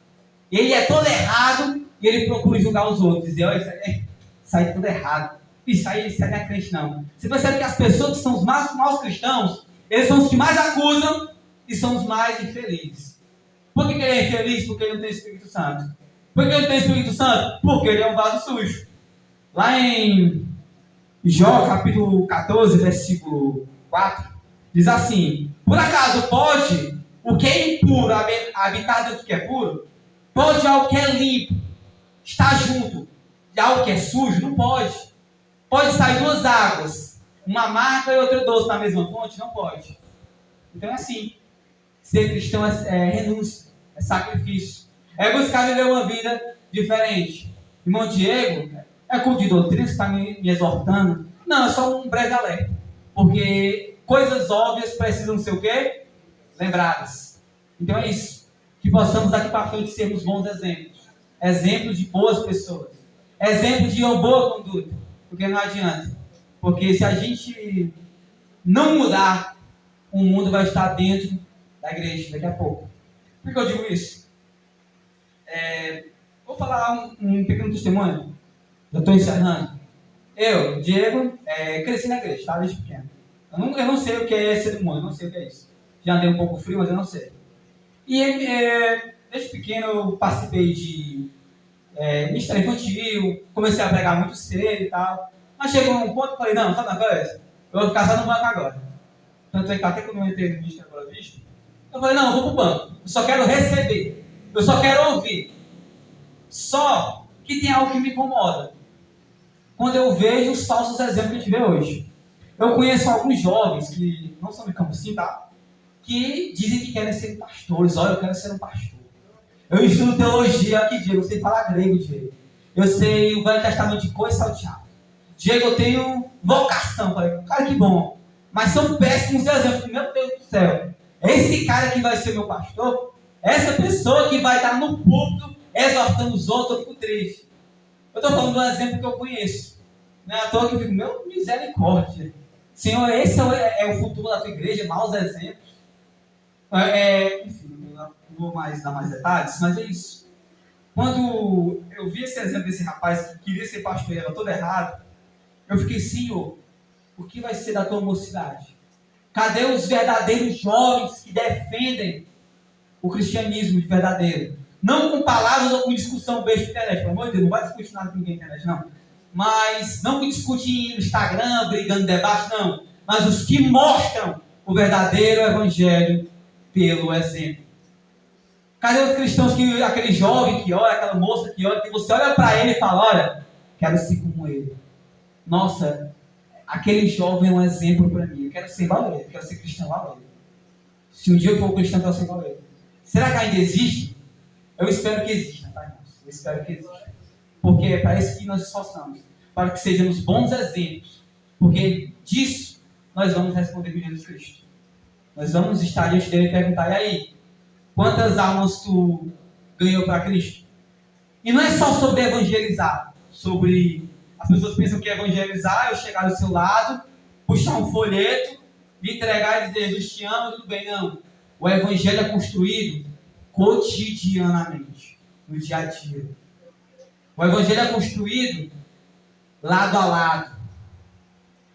Ele é todo errado e ele procura julgar os outros. Dizer, olha, isso aí é tudo errado. Isso aí não é crente não. Você percebe que as pessoas que são os maus cristãos, eles são os que mais acusam e são os mais infelizes. Por que ele é infeliz? Porque ele não tem Espírito Santo. Por que ele não tem Espírito Santo? Porque ele é um vaso sujo. Lá em Jó, capítulo 14, versículo 4, diz assim: por acaso pode o que é impuro habitar dentro do que é puro? Pode algo que é limpo estar junto de algo que é sujo? Não pode. Pode sair duas águas, uma amarga e outra doce na mesma fonte? Não pode. Então é assim. Ser cristão é renúncia, é sacrifício. É buscar viver uma vida diferente. Irmão Diego, é culto de doutrina, você está me exortando? Não, é só um breve alerta. Porque coisas óbvias precisam ser o quê? Lembradas. Então é isso. Que possamos daqui para frente sermos bons exemplos. Exemplos de boas pessoas. Exemplos de uma boa conduta. Porque não adianta. Porque se a gente não mudar, o mundo vai estar dentro da igreja daqui a pouco. Por que eu digo isso? Vou falar um pequeno testemunho. Já estou encerrando. Eu, Diego, cresci na igreja, tá? Desde pequeno. Eu não sei o que é ser humano, eu não sei o que é isso. Já andei um pouco frio, mas eu não sei. E desde pequeno eu participei de ministério infantil, comecei a pregar muito cedo e tal. Mas chegou um ponto que eu falei, não, sabe uma coisa? Eu vou ficar só no banco agora. Tanto é que até quando eu entrei no ministério Boa Vista, eu falei, não, eu vou pro banco. Eu só quero receber. Eu só quero ouvir. Só que tem algo que me incomoda. quando eu vejo os falsos exemplos que a gente vê hoje. Eu conheço alguns jovens que não são de Cambuci, tá? Que dizem que querem ser pastores. Olha, eu quero ser um pastor. Eu estudo teologia aqui, Diego. Eu sei falar grego, Diego. Eu sei o Velho Testamento de cor e salteado. Diego, eu tenho vocação. Falei, cara, que bom. Mas são péssimos exemplos. Meu Deus do céu. Esse cara que vai ser meu pastor, essa pessoa que vai estar no púlpito exortando os outros, eu fico triste. Eu estou falando de um exemplo que eu conheço. Não é à toa que eu fico, meu misericórdia. Senhor, esse é o futuro da tua igreja, maus exemplos. Enfim, não vou mais dar mais detalhes, mas é isso. Quando eu vi esse exemplo desse rapaz que queria ser pastor e era todo errado, eu fiquei, Senhor, o que vai ser da tua mocidade? Cadê os verdadeiros jovens que defendem o cristianismo de verdadeiro? Não com palavras ou com discussão besta na internet. Pelo amor de Deus, não vai discutir nada com ninguém na internet, não. Mas não que discutir no Instagram, brigando debate, não. Mas os que mostram o verdadeiro evangelho pelo exemplo. Cadê os cristãos que, aquele jovem que olha, aquela moça que olha, que você olha para ele e fala, olha, quero ser como ele. Nossa, aquele jovem é um exemplo para mim. Eu quero ser valente, eu quero ser cristão valente. Se um dia eu for cristão, eu quero ser valente. Será que ainda existe? Eu espero que exista, tá, irmãos? Eu espero que exista. Porque é para isso que nós esforçamos. Para que sejamos bons exemplos. Porque disso nós vamos responder com Jesus Cristo. Nós vamos estar diante dele e perguntar, e aí? Quantas almas tu ganhou para Cristo? E não é só sobre evangelizar. Sobre... As pessoas pensam que evangelizar é eu chegar do seu lado, puxar um folheto, me entregar e dizer, Jesus te ama, tudo bem. Não. O evangelho é construído cotidianamente, no dia a dia. O evangelho é construído lado a lado.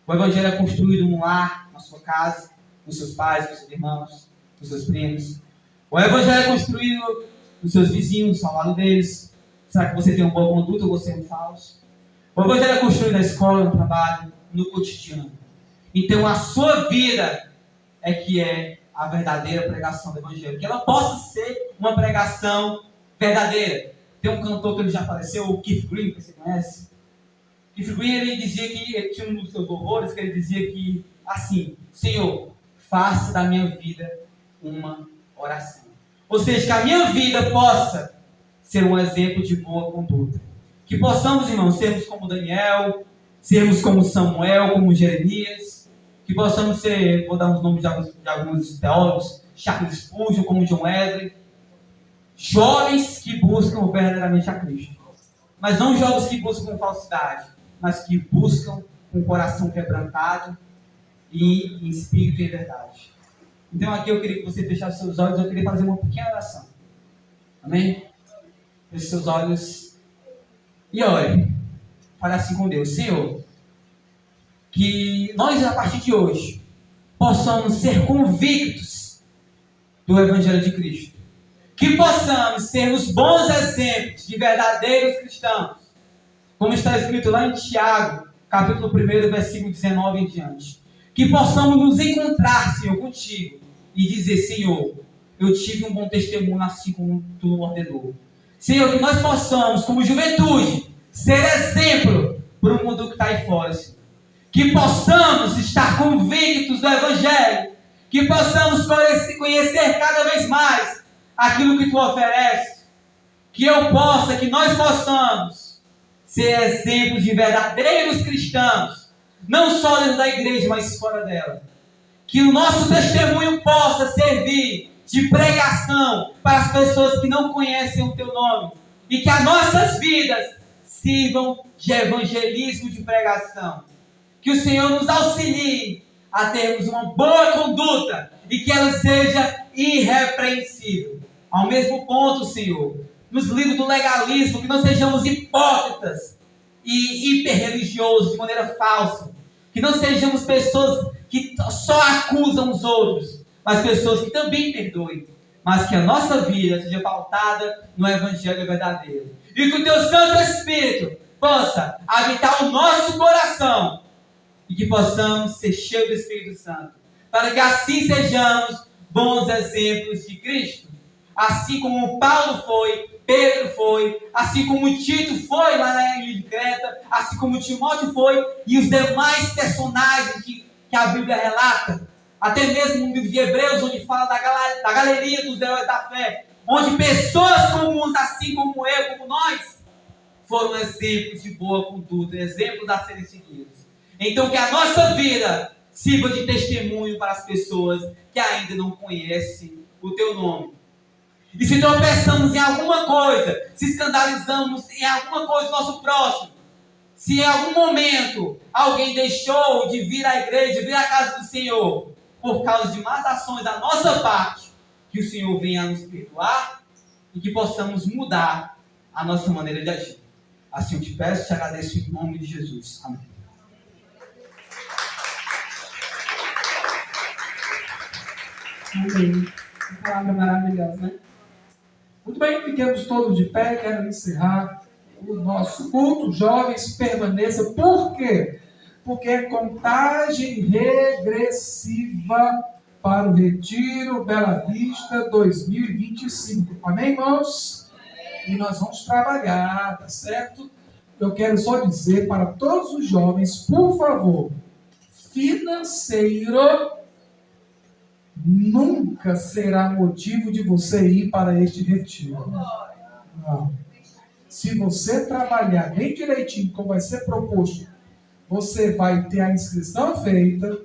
O evangelho é construído no lar, na sua casa, com seus pais, com seus irmãos, com seus primos. O evangelho é construído nos seus vizinhos, ao lado deles. Será que você tem uma boa conduta ou você é um falso? O evangelho é construído na escola, no trabalho, no cotidiano. Então a sua vida é que é a verdadeira pregação do evangelho. Que ela possa ser uma pregação verdadeira. Tem um cantor que ele já faleceu, o Keith Green, que você conhece. Keith Green, ele dizia que, ele tinha um dos seus horrores, que ele dizia que, assim, Senhor, faça da minha vida uma oração. Ou seja, que a minha vida possa ser um exemplo de boa conduta. Que possamos, irmãos, sermos como Daniel, sermos como Samuel, como Jeremias, que possamos ser, vou dar uns nomes de alguns teólogos, Charles Spurgeon, como John Wesley, jovens que buscam verdadeiramente a Cristo. Mas não jovens que buscam com falsidade, mas que buscam com o coração quebrantado e em espírito e em verdade. Então aqui eu queria que você fechasse seus olhos, eu queria fazer uma pequena oração. Amém? Feche seus olhos e ore. Fale assim com Deus. Senhor, que nós a partir de hoje possamos ser convictos do Evangelho de Cristo. Que possamos sermos bons exemplos de verdadeiros cristãos. Como está escrito lá em Tiago, capítulo 1, versículo 19 em diante. Que possamos nos encontrar, Senhor, contigo e dizer, Senhor, eu tive um bom testemunho assim como tu ordenou. Senhor, que nós possamos, como juventude, ser exemplo para o mundo que está aí fora, Senhor. Que possamos estar convictos do Evangelho. Que possamos conhecer cada vez mais aquilo que tu ofereces. Que nós possamos ser exemplos de verdadeiros cristãos. Não só dentro da igreja, mas fora dela. Que o nosso testemunho possa servir de pregação para as pessoas que não conhecem o teu nome. E que as nossas vidas sirvam de evangelismo, de pregação. Que o Senhor nos auxilie a termos uma boa conduta e que ela seja irrepreensível. Ao mesmo ponto, Senhor, nos livre do legalismo, que não sejamos hipócritas e hiperreligiosos de maneira falsa. Que não sejamos pessoas que só acusam os outros, mas pessoas que também perdoem. Mas que a nossa vida seja pautada no Evangelho verdadeiro. E que o teu Santo Espírito possa habitar o nosso coração. E que possamos ser cheios do Espírito Santo. Para que assim sejamos bons exemplos de Cristo. assim como Paulo foi, Pedro foi, assim como Tito foi lá na ilha de Creta, assim como Timóteo foi, e os demais personagens que a Bíblia relata, até mesmo no livro de Hebreus, onde fala da galeria dos heróis da fé, onde pessoas comuns, assim como eu, como nós, foram exemplos de boa conduta, exemplos a serem seguidos. Então que a nossa vida sirva de testemunho para as pessoas que ainda não conhecem o teu nome. E se tropeçamos em alguma coisa, se escandalizamos em alguma coisa do nosso próximo, se em algum momento alguém deixou de vir à igreja, de vir à casa do Senhor, por causa de más ações da nossa parte, que o Senhor venha nos perdoar e que possamos mudar a nossa maneira de agir. Assim eu te peço e te agradeço em nome de Jesus. Amém. Amém. Que palavra maravilhosa, né? Muito bem, fiquemos todos de pé. Quero encerrar o nosso culto. Jovens, permaneçam. Por quê? Porque é contagem regressiva para o Retiro Bela Vista 2025. Amém, irmãos? E nós vamos trabalhar, tá certo? Eu quero só dizer para todos os jovens, por favor, financeiro nunca será motivo de você ir para este retiro. Não. Se você trabalhar bem direitinho, como vai ser proposto, você vai ter a inscrição feita,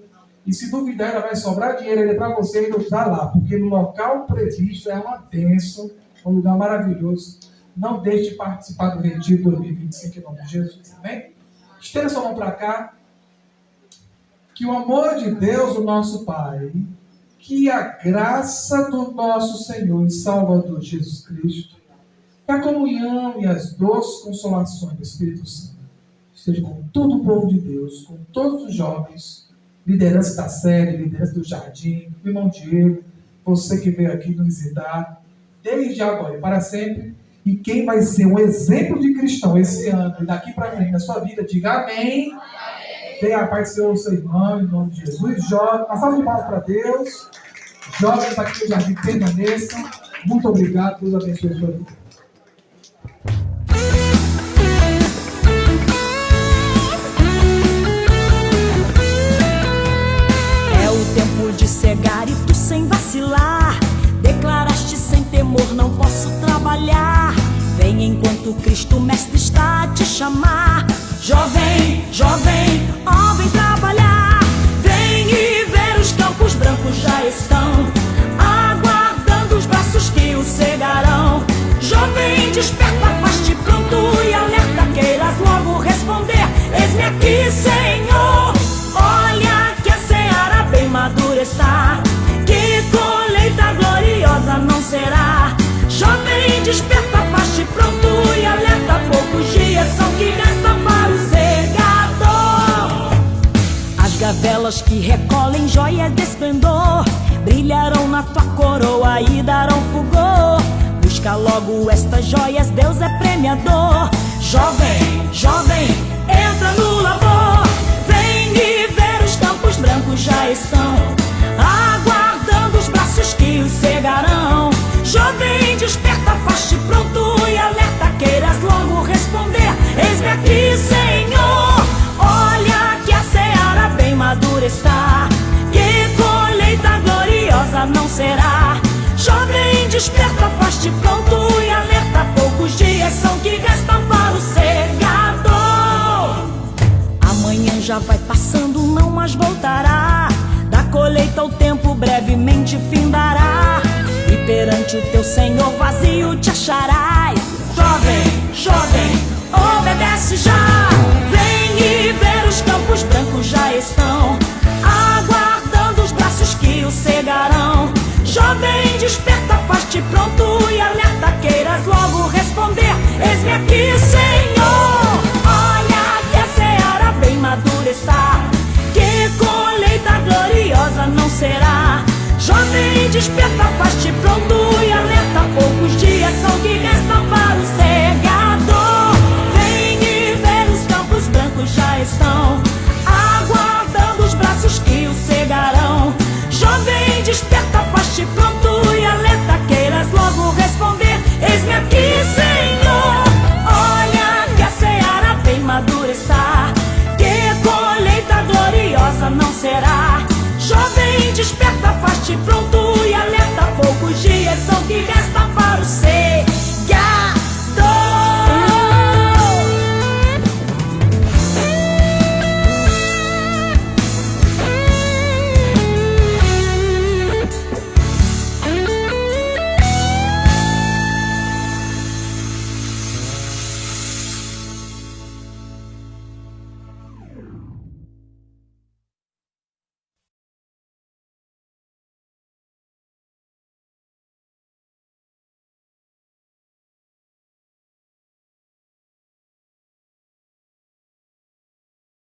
e se duvidar, ainda vai sobrar dinheiro ainda para você ainda estar lá, porque no local previsto é uma bênção, um lugar maravilhoso. Não deixe de participar do Retiro 2025 em nome de Jesus, amém? Estenda sua mão para cá. Que o amor de Deus, o nosso Pai, que a graça do nosso Senhor e Salvador Jesus Cristo, que a comunhão e as doces consolações do Espírito Santo esteja com todo o povo de Deus, com todos os jovens, liderança da série, liderança do jardim, o irmão Diego, você que veio aqui nos visitar, desde agora e para sempre. E quem vai ser um exemplo de cristão esse ano e daqui para frente na sua vida, diga amém. Dê a paz do Senhor, seu irmão, em nome de Jesus. Jovem, uma salva de palmas para Deus. Jovens aqui no jardim, permaneçam. Muito obrigado, Deus abençoe a sua vida. É o tempo de cegar e tu sem vacilar. Declaraste sem temor, não posso trabalhar. Vem enquanto Cristo Mestre está a te chamar. Jovem, jovem, ó, vem trabalhar. Vem e ver os campos brancos já estão aguardando os braços que o cegarão. Jovem, desperta, faz-te pronto e alerta, queiras logo responder. Eis-me aqui, Senhor. Olha que a seara bem madura está, que colheita gloriosa não será. Jovem, desperta, faz-te pronto e alerta, poucos dias são que restam para o segador. As gavelas que recolhem joias de esplendor brilharão na tua coroa e darão fulgor. Busca logo estas joias, Deus é premiador. Jovem, jovem, entra no labor. Vem e ver os campos brancos já estão aguardando os braços que os cegarão. Jovem, desperta, faz-te pronto e alerta, queiras logo responder. Eis-me aqui, Senhor. Olha que a seara bem madura está, que colheita gloriosa não será. Jovem, desperta, faz-te pronto e alerta, poucos dias são que restam para o segador. Amanhã já vai passando, não mais voltará. Da colheita o tempo brevemente findará, e perante o teu Senhor vazio te acharás. Jovem, jovem, obedece já. Vem e ver os campos brancos já estão aguardando os braços que o cegarão. Jovem, desperta, faz-te pronto e alerta, queiras